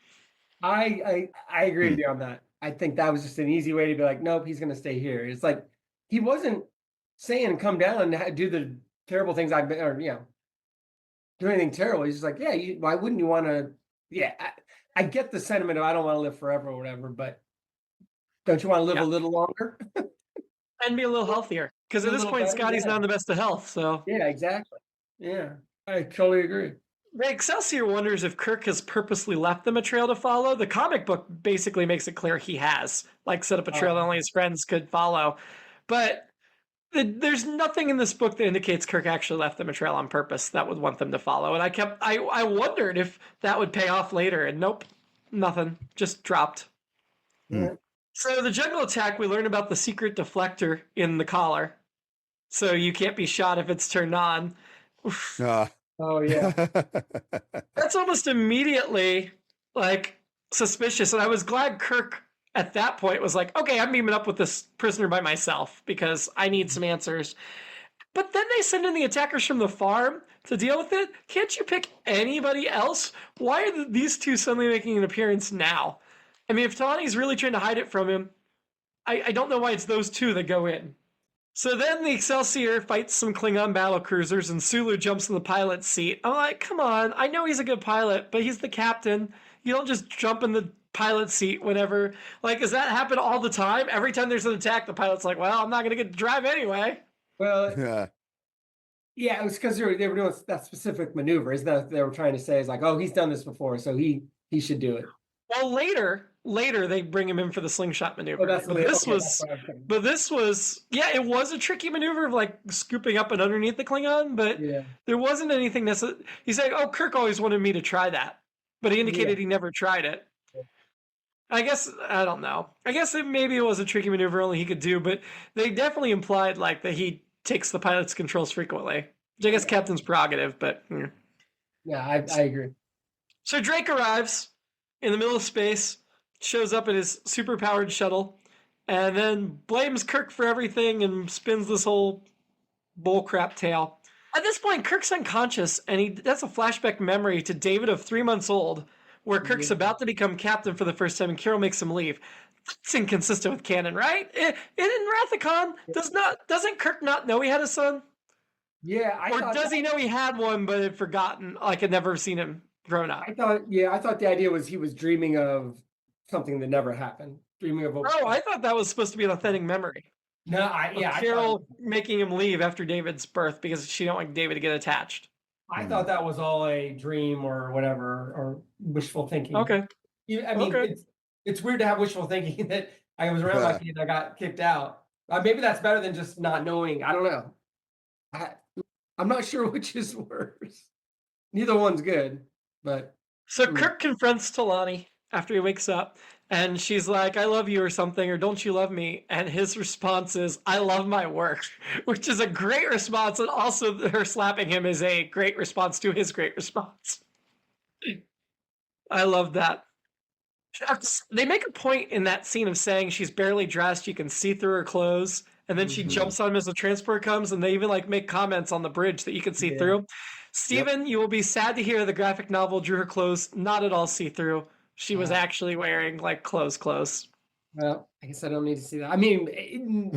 I agree with you on that. I think that was just an easy way to be like, nope, he's going to stay here. It's like, he wasn't saying come down and do the terrible things I've been, or, do anything terrible. He's just like, yeah, why wouldn't you want to? Yeah, I get the sentiment of I don't want to live forever or whatever, but don't you want to live a little longer? And be a little healthier. Because at this point, Scotty's not in the best of health. So yeah, exactly. Yeah, I totally agree. The Excelsior wonders if Kirk has purposely left them a trail to follow. The comic book basically makes it clear he has, like set up a trail that only his friends could follow. But there's nothing in this book that indicates Kirk actually left them a trail on purpose that would want them to follow. And I wondered if that would pay off later. And nope, nothing. Just dropped. Yeah. So the jungle attack, we learn about the secret deflector in the collar. So you can't be shot if it's turned on. Oh, yeah. That's almost immediately, like, suspicious. And I was glad Kirk, at that point, was like, okay, I'm beaming up with this prisoner by myself because I need some answers. But then they send in the attackers from the farm to deal with it. Can't you pick anybody else? Why are these two suddenly making an appearance now? I mean, if Tawani's really trying to hide it from him, I don't know why it's those two that go in. So then the Excelsior fights some Klingon battle cruisers and Sulu jumps in the pilot's seat. I'm like, come on, I know he's a good pilot, but he's the captain. You don't just jump in the pilot seat whenever. Like, does that happen all the time? Every time there's an attack, the pilot's like, well, I'm not going to get to drive anyway. Well, yeah, it was because they were doing that specific maneuver. Is that they were trying to say is like, oh, he's done this before, so he should do it. Well, later they bring him in for the slingshot maneuver. Oh, but this was, it was a tricky maneuver of like scooping up and underneath the Klingon, but there wasn't anything necessary. He's like, oh, Kirk always wanted me to try that, but he indicated he never tried it. I guess, I don't know. I guess maybe it was a tricky maneuver only he could do, but they definitely implied like that he takes the pilot's controls frequently, which I guess captain's prerogative, but. Yeah, I agree. So Drake arrives in the middle of space, shows up in his super-powered shuttle, and then blames Kirk for everything and spins this whole bullcrap tale. At this point, Kirk's unconscious, and that's a flashback memory to David of 3 months old, where Kirk's about to become captain for the first time, and Carol makes him leave. That's inconsistent with canon, right? In Rathacon, doesn't Kirk not know he had a son? Yeah, I Or thought does he know he had one but had forgotten, like had never seen him grown up? I thought the idea was he was dreaming of something that never happened. Dreaming of Oh, I thought that was supposed to be an authentic memory no, of I thought Carol making him leave after David's birth because she don't want David to get attached. that was all a dream or whatever or wishful thinking. Okay. I mean, Okay. it's weird to have wishful thinking that I was around my kid and I got kicked out. Maybe that's better than just not knowing. I don't know. I, I'm not sure which is worse. Neither one's good, but So Kirk confronts Talani after he wakes up, and she's like, I love you or something, or don't you love me? And his response is, I love my work, which is a great response. And also, her slapping him is a great response to his great response. I love that. They make a point in that scene of saying she's barely dressed, you can see through her clothes, and then she jumps on him as the transport comes, and they even like make comments on the bridge that you can see through. Stephen, you will be sad to hear the graphic novel drew her clothes not at all see through. She was actually wearing like clothes. well, I guess I don't need to see that. I mean,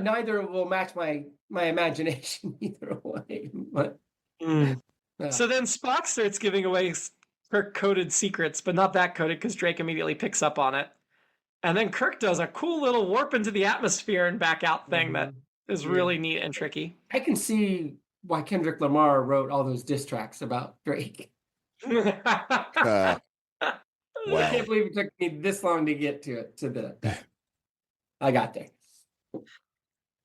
neither will match my imagination either way. But So then Spock starts giving away Kirk coded secrets, but not that coded because Drake immediately picks up on it. And then Kirk does a cool little warp into the atmosphere and back out thing that is really neat and tricky. I can see why Kendrick Lamar wrote all those diss tracks about Drake. Wow. I can't believe it took me this long to get to it. I got there.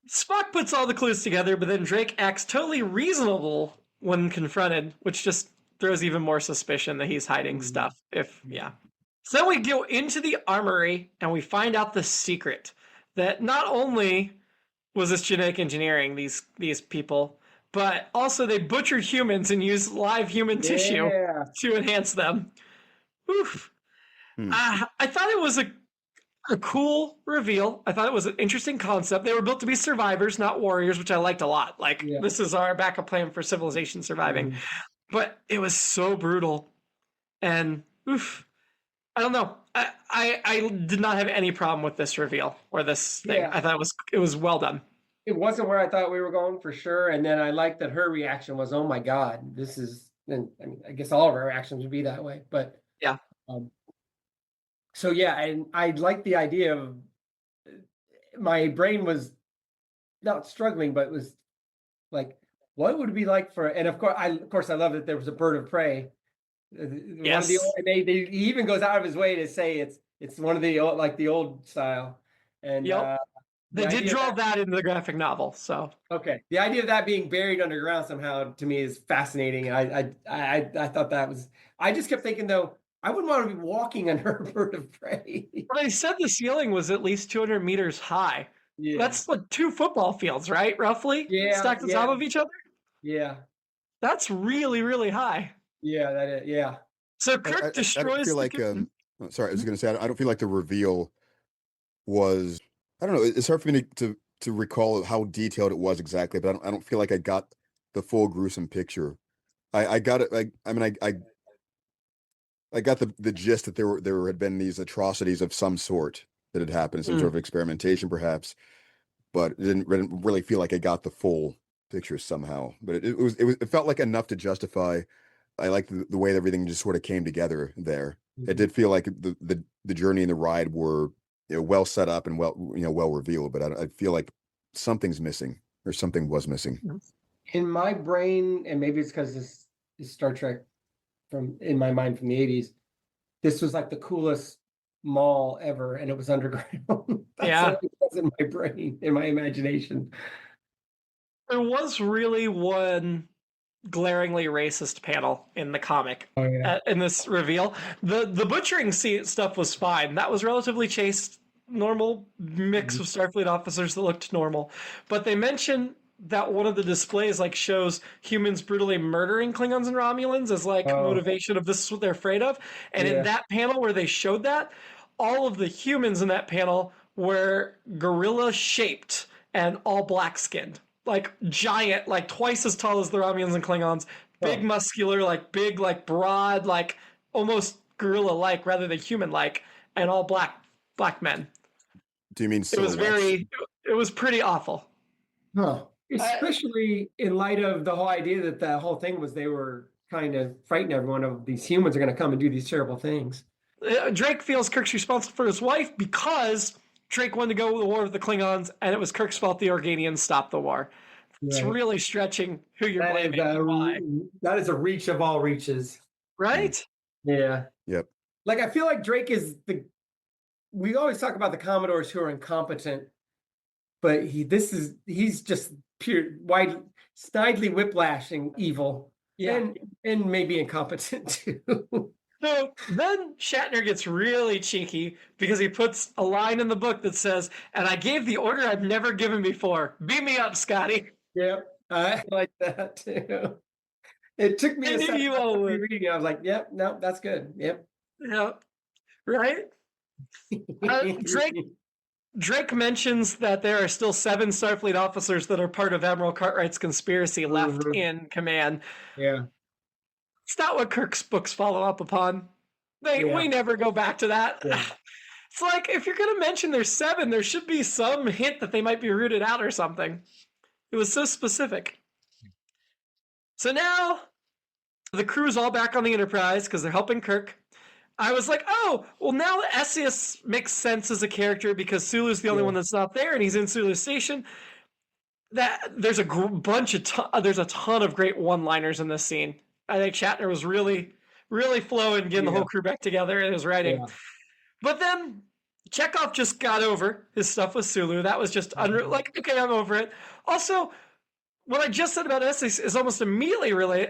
Spock puts all the clues together, but then Drake acts totally reasonable when confronted, which just throws even more suspicion that he's hiding stuff. So then we go into the armory and we find out the secret that not only was this genetic engineering, these people, but also they butchered humans and used live human tissue to enhance them. Oof. I thought it was a cool reveal. I thought it was an interesting concept. They were built to be survivors, not warriors, which I liked a lot. Like, this is our backup plan for civilization surviving. But it was so brutal. And, I don't know. I did not have any problem with this reveal or this thing. I thought it was well done. It wasn't where I thought we were going for sure. And then I liked that her reaction was, oh my God, this is, and I mean, I guess all of our reactions would be that way. But yeah. So yeah, and I like the idea of my brain was not struggling, but it was like, what would it be like for? And of course, I love that there was a bird of prey. Yes, he even goes out of his way to say it's one of the old style. And they did draw that into the graphic novel. So okay, the idea of that being buried underground somehow to me is fascinating. And I thought that was. I just kept thinking though. I wouldn't want to be walking under a bird of prey. Well, they said the ceiling was at least 200 meters high. Yeah. That's like 2 football fields, right? Roughly? Stacked on top of each other? Yeah. That's really, really high. Yeah, that is. Yeah. So Kirk destroys. I don't feel like, sorry, I was going to say, I don't feel like the reveal was, I don't know, it's hard for me to recall how detailed it was exactly, but I don't feel like I got the full gruesome picture. I got it, like, I mean, I got the gist that there had been these atrocities of some sort that had happened, some sort of experimentation, perhaps, but it didn't really feel like I got the full picture somehow. But it felt like enough to justify. I liked the way everything just sort of came together there. It did feel like the journey and the ride were well set up and well revealed, but I feel like something's missing or something was missing. In my brain, and maybe it's because this is Star Trek. In my mind from the 80s, this was like the coolest mall ever, and it was underground. That's what it was in my brain, in my imagination. There was really one glaringly racist panel in the comic in this reveal. The butchering stuff was fine. That was relatively chaste, normal mix of Starfleet officers that looked normal. But they mentioned that one of the displays like shows humans brutally murdering Klingons and Romulans as like motivation of this is what they're afraid of. And in that panel where they showed that, all of the humans in that panel were gorilla shaped and all black skinned, like giant, like twice as tall as the Romulans and Klingons, big muscular, like big, like broad, like almost gorilla like rather than human like, and all black men. Do you mean silhouettes? It was pretty awful. Huh. Especially in light of the whole idea that the whole thing was they were trying to frighten everyone of these humans are going to come and do these terrible things. Drake feels Kirk's responsible for his wife because Drake wanted to go to the war with the Klingons, and it was Kirk's fault the Organians stopped the war. It's Right. really stretching who you're blaming and why. That is a reach of all reaches. Right? Yeah. Yep. Like, I feel like Drake is we always talk about the Commodores who are incompetent, but he's just pure wide, snidely whiplashing evil. Yeah. And maybe incompetent too. So then Shatner gets really cheeky because he puts a line in the book that says, "And I gave the order I've never given before. Beam me up, Scotty." Yep. I like that too. It took me I a knew second you all to would. reading. I was like, yep, no, that's good. Yep. Yep. Right? Drake mentions that there are still 7 Starfleet officers that are part of Admiral Cartwright's conspiracy left in command. Yeah. It's not what Kirk's books follow up upon. We never go back to that. Yeah. It's like, if you're going to mention there's 7, there should be some hint that they might be rooted out or something. It was so specific. So now the crew's all back on the Enterprise because they're helping Kirk. I was like, oh, well, now Essius makes sense as a character because Sulu's the only one that's not there, and he's in Sulu's station. There's a there's a ton of great one-liners in this scene. I think Shatner was really, really flowing, getting the whole crew back together in his writing. Yeah. But then Chekhov just got over his stuff with Sulu. That was just like, okay, I'm over it. Also, what I just said about Essius is almost immediately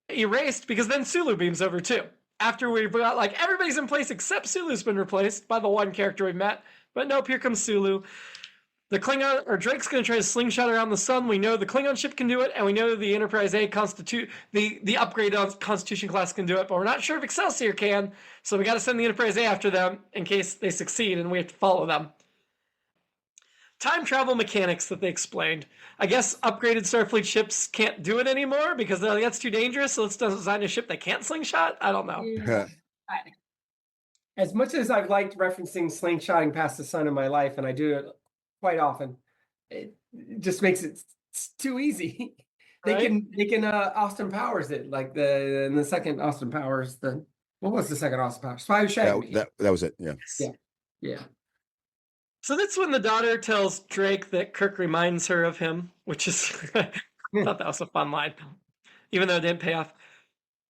erased because then Sulu beams over too. After we've got like everybody's in place except Sulu's been replaced by the one character we met. But nope, here comes Sulu. The Klingon or Drake's going to try to slingshot around the sun. We know the Klingon ship can do it, and we know the Enterprise A the upgraded Constitution class can do it, but we're not sure if Excelsior can. So we got to send the Enterprise A after them in case they succeed, and we have to follow them. Time travel mechanics that they explained. I guess upgraded Starfleet ships can't do it anymore because they're like, that's too dangerous. So let's design a ship that can't slingshot. I don't know. Yeah. As much as I've liked referencing slingshotting past the sun in my life, and I do it quite often, it just makes it too easy. They can Austin Powers it, like in the second Austin Powers. What was the second Austin Powers? Spy Who Shagged Me. That was it. Yeah. Yeah. So that's when the daughter tells Drake that Kirk reminds her of him, which is I thought that was a fun line, even though it didn't pay off.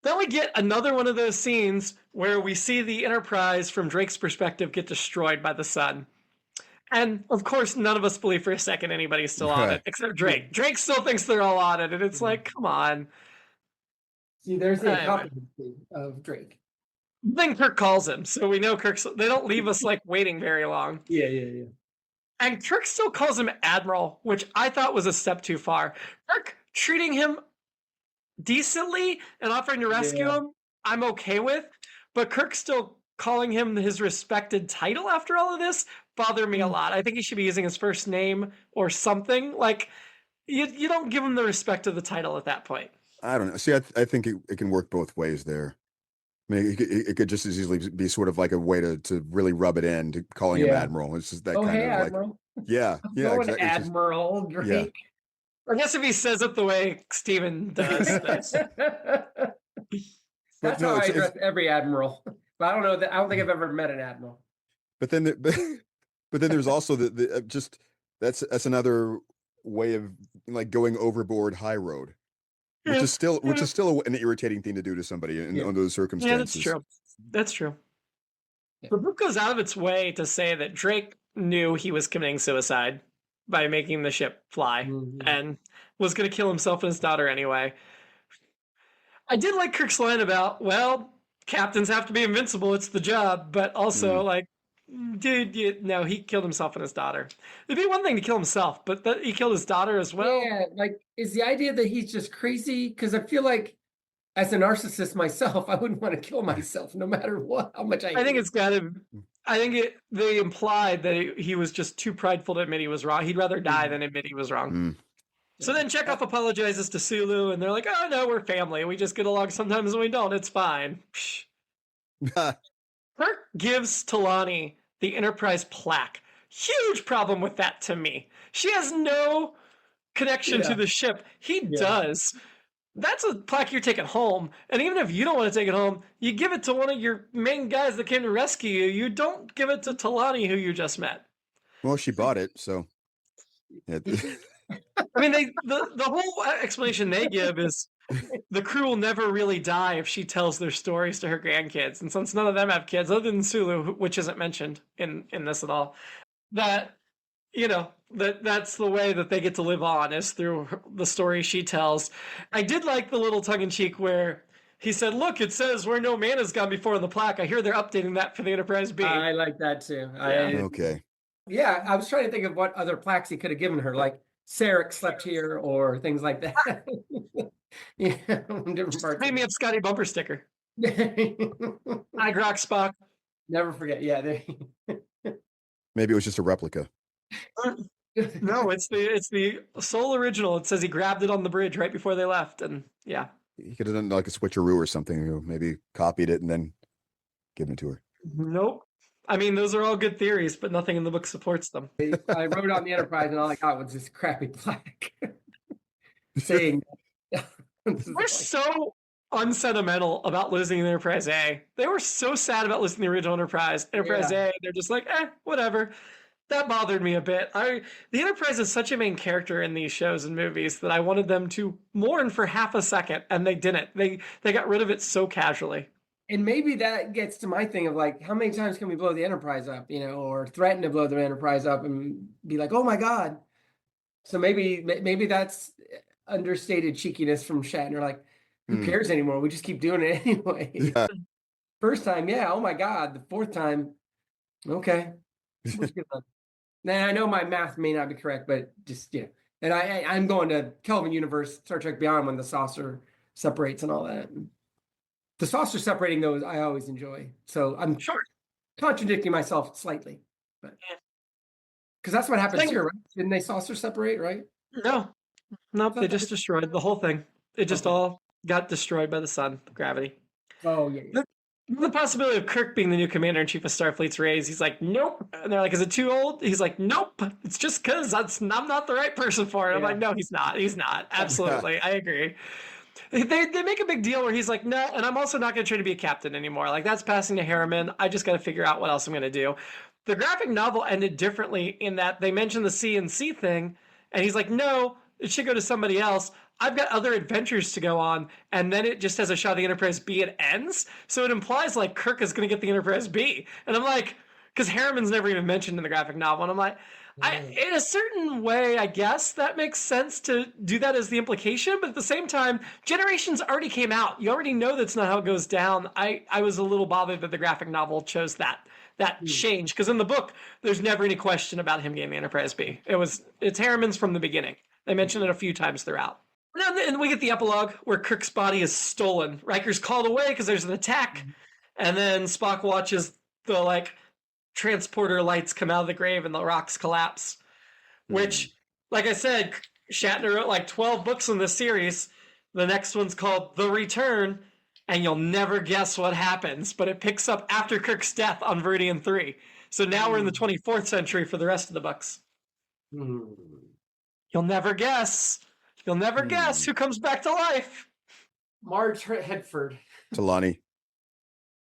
Then we get another one of those scenes where we see the Enterprise from Drake's perspective get destroyed by the sun. And, of course, none of us believe for a second anybody's still on it, except Drake. Drake still thinks they're all on it, and it's like, come on. See, there's the incompetency of Drake. Then Kirk calls him, so we know they don't leave us, like, waiting very long. Yeah. And Kirk still calls him Admiral, which I thought was a step too far. Kirk treating him decently and offering to rescue him, I'm okay with. But Kirk still calling him his respected title after all of this bothered me a lot. I think he should be using his first name or something. Like, you don't give him the respect of the title at that point. I don't know. See, I think it can work both ways there. I mean, it could just as easily be sort of like a way to really rub it in, to calling him Admiral. It's just that kind of Admiral. Like, yeah, exactly. Admiral Drake. Yeah. I guess if he says it the way Steven does. That's how I address every admiral. But I don't think I've ever met an admiral. But then, but then there's also the just that's another way of like going overboard high road, which is still an irritating thing to do to somebody under those circumstances. Yeah, that's true. The book goes out of its way to say that Drake knew he was committing suicide by making the ship fly and was going to kill himself and his daughter anyway. I did like Kirk's line about, well, captains have to be invincible. It's the job. But also, like, dude, no, he killed himself and his daughter. It'd be one thing to kill himself, but he killed his daughter as well. Yeah, like, is the idea that he's just crazy? Because I feel like, as a narcissist myself, I wouldn't want to kill myself no matter how much I think it's got to... I think they implied that he was just too prideful to admit he was wrong. He'd rather die than admit he was wrong. So then Chekhov apologizes to Sulu, and they're like, oh, no, we're family. We just get along sometimes and we don't. It's fine. Kirk gives Talani the Enterprise plaque. Huge problem with that to me. She has no connection to the ship. He Yeah. does. That's a plaque you're taking home. And even if you don't want to take it home, you give it to one of your main guys that came to rescue you. You don't give it to Talani, who you just met. Well, she bought it, so. Yeah. I mean, the whole explanation they give is the crew will never really die if she tells their stories to her grandkids. And since none of them have kids, other than Sulu, which isn't mentioned in this at all, that that's the way that they get to live on, is through the story she tells. I did like the little tongue-in-cheek where he said, "Look, it says where no man has gone before on the plaque. I hear they're updating that for the Enterprise B." I like that too. Okay. Yeah, I was trying to think of what other plaques he could have given her, like Sarek slept here or things like that. Yeah, different parts. Made me up Scotty bumper sticker. I Grok Spock. Never forget. Yeah. Maybe it was just a replica. No, it's the sole original. It says he grabbed it on the bridge right before they left, and yeah. He could have done like a switcheroo or something. Maybe copied it and then given it to her. Nope. I mean, those are all good theories, but nothing in the book supports them. I wrote on the Enterprise, and all I got was this crappy plaque saying. We're so unsentimental about losing the Enterprise A. They were so sad about losing the original Enterprise. Enterprise A, they're just like, whatever. That bothered me a bit. The Enterprise is such a main character in these shows and movies that I wanted them to mourn for half a second, and they didn't. They got rid of it so casually. And maybe that gets to my thing of like, how many times can we blow the Enterprise up, or threaten to blow the Enterprise up and be like, oh my God. So maybe that's understated cheekiness from Shatner. Like, who cares anymore? We just keep doing it anyway. Yeah. First time, yeah, oh my God. The fourth time, okay. Now I know my math may not be correct, but just and I'm going to Kelvin Universe, Star Trek Beyond, when the saucer separates and all that. The saucer separating those I always enjoy. So I'm contradicting myself slightly, but because that's what happens here, right? Didn't they saucer separate, right? No, nope. They just destroyed the whole thing. It just all got destroyed by the sun, gravity. Oh yeah. The possibility of Kirk being the new commander-in-chief of Starfleet's raised. He's like, nope. And they're like, is it too old? He's like, nope. It's just because I'm not the right person for it. I'm like, no, he's not. He's not. Absolutely. I agree. They make a big deal where he's like, no, and I'm also not going to try to be a captain anymore. Like, that's passing to Harriman. I just got to figure out what else I'm going to do. The graphic novel ended differently in that they mentioned the CNC thing, and he's like, no, it should go to somebody else. I've got other adventures to go on, and then it just has a shot of the Enterprise B. It ends, so it implies like Kirk is going to get the Enterprise B. And I'm like, because Harriman's never even mentioned in the graphic novel, and I'm like, in a certain way, I guess that makes sense to do that as the implication, but at the same time, Generations already came out. You already know that's not how it goes down. I was a little bothered that the graphic novel chose that change, because in the book, there's never any question about him getting the Enterprise B. It's Harriman's from the beginning. They mention it a few times throughout. And we get the epilogue where Kirk's body is stolen. Riker's called away because there's an attack. And then Spock watches the transporter lights come out of the grave and the rocks collapse. Which, like I said, Shatner wrote 12 books in this series. The next one's called The Return, and you'll never guess what happens. But it picks up after Kirk's death on Viridian 3. So now we're in the 24th century for the rest of the books. You'll never guess. You'll never guess who comes back to life. Marge Hedford. Talani.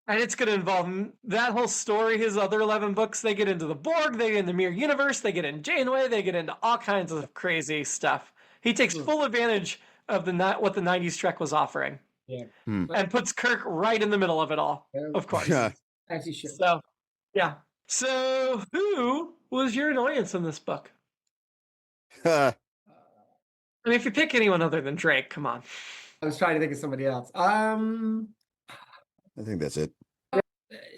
And it's going to involve that whole story, his other 11 books. They get into the Borg, they get into Mirror Universe, they get into Janeway, they get into all kinds of crazy stuff. He takes full advantage of what the 90s Trek was offering. Yeah. And puts Kirk right in the middle of it all, of course. Yeah. As he should. So, yeah. So, who was your annoyance in this book? I mean, if you pick anyone other than Drake, come on. I was trying to think of somebody else. I think that's it.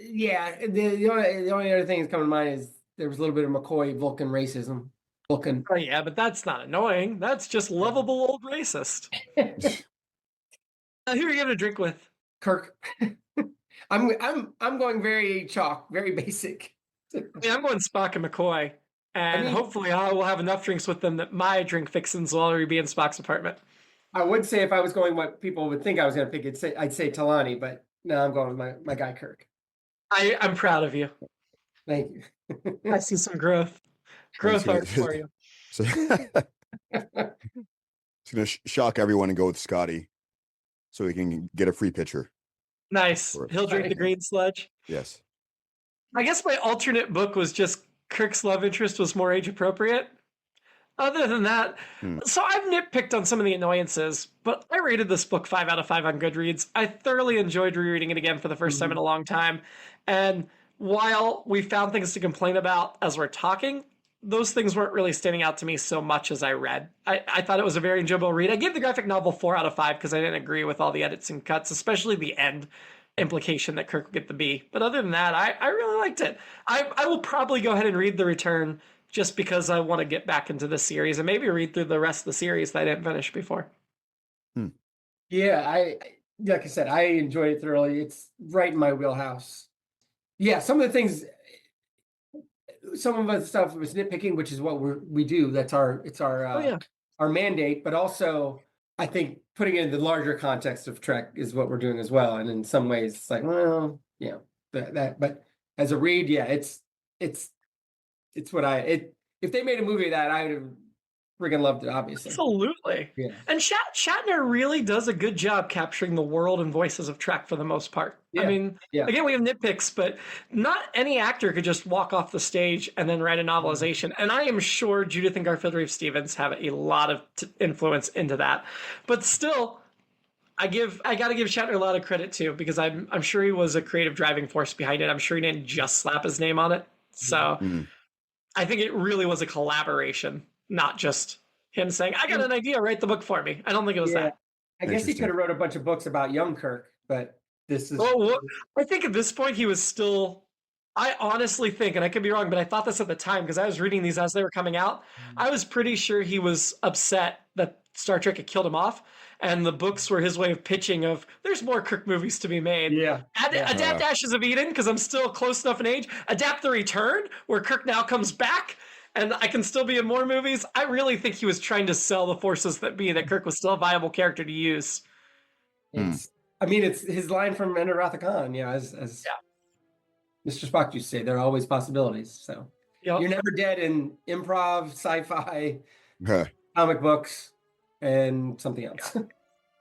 Yeah, the only other thing that's coming to mind is there was a little bit of McCoy Vulcan racism. Vulcan. Oh yeah, but that's not annoying. That's just lovable old racist. Who are you gonna drink with? Kirk. I'm going very chalk, very basic. I'm going Spock and McCoy. And hopefully I will have enough drinks with them that my drink fixins will already be in Spock's apartment. I would say if I was going what people would think I was going to pick, I'd say Talani, but no, I'm going with my guy Kirk. I'm proud of you. Thank you. I see some growth. Growth art for you. So, It's going to shock everyone and go with Scotty so he can get a free pitcher. Nice. He'll drink the green sludge. Yes. I guess my alternate book was just Kirk's love interest was more age appropriate. Other than that, so I've nitpicked on some of the annoyances, but I rated this book 5 out of 5 on Goodreads. I thoroughly enjoyed rereading it again for the first time in a long time. And while we found things to complain about as we're talking, those things weren't really standing out to me so much as I read. I thought it was a very enjoyable read. I gave the graphic novel 4 out of 5 because I didn't agree with all the edits and cuts, especially the end implication that Kirk would get the B. But other than that, I really liked it. I will probably go ahead and read The Return just because I want to get back into the series and maybe read through the rest of the series that I didn't finish before. Yeah, like I said, I enjoyed it thoroughly. It's right in my wheelhouse. Yeah, some of the things, some of the stuff was nitpicking, which is what we do. That's our mandate. But also, I think putting it in the larger context of Trek is what we're doing as well. And in some ways, it's like, well, yeah, that. But as a read, yeah, it's what if they made a movie of that, I would have friggin' loved it, obviously. Absolutely. Yeah. And Shatner really does a good job capturing the world and voices of Trek for the most part. Yeah. I mean, again, we have nitpicks, but not any actor could just walk off the stage and then write a novelization. And I am sure Judith and Garfield Reeves-Stevens have a lot of influence into that. But still, I got to give Shatner a lot of credit too, because I'm sure he was a creative driving force behind it. I'm sure he didn't just slap his name on it. So I think it really was a collaboration, not just him saying, I got an idea, write the book for me. I don't think it was that. I guess he could have wrote a bunch of books about young Kirk, but this is... I think at this point he was still... I honestly think, and I could be wrong, but I thought this at the time because I was reading these as they were coming out. I was pretty sure he was upset that Star Trek had killed him off, and the books were his way of pitching of, there's more Kirk movies to be made. Yeah. Adapt Ashes of Eden, because I'm still close enough in age. Adapt The Return, where Kirk now comes back, and I can still be in more movies. I really think he was trying to sell the forces that be, that Kirk was still a viable character to use. I mean, it's his line from Enter Wrath of Khan, as Mr. Spock used to say, there are always possibilities. So you're never dead in improv, sci-fi, comic books, and something else.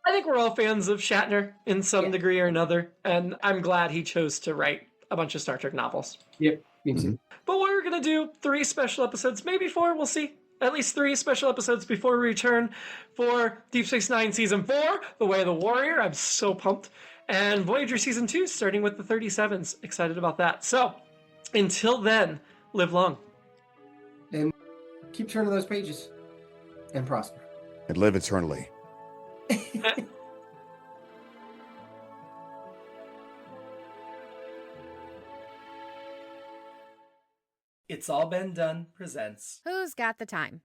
I think we're all fans of Shatner in some degree or another, and I'm glad he chose to write a bunch of Star Trek novels. Yep, me too. But we're going to do 3 special episodes, maybe 4, we'll see. At least 3 special episodes before we return for Deep Space Nine Season 4, The Way of the Warrior. I'm so pumped. And Voyager Season 2, starting with the 37s. Excited about that. So, until then, live long. And keep turning those pages. And prosper. And live eternally. It's All Been Done presents Who's Got the Time?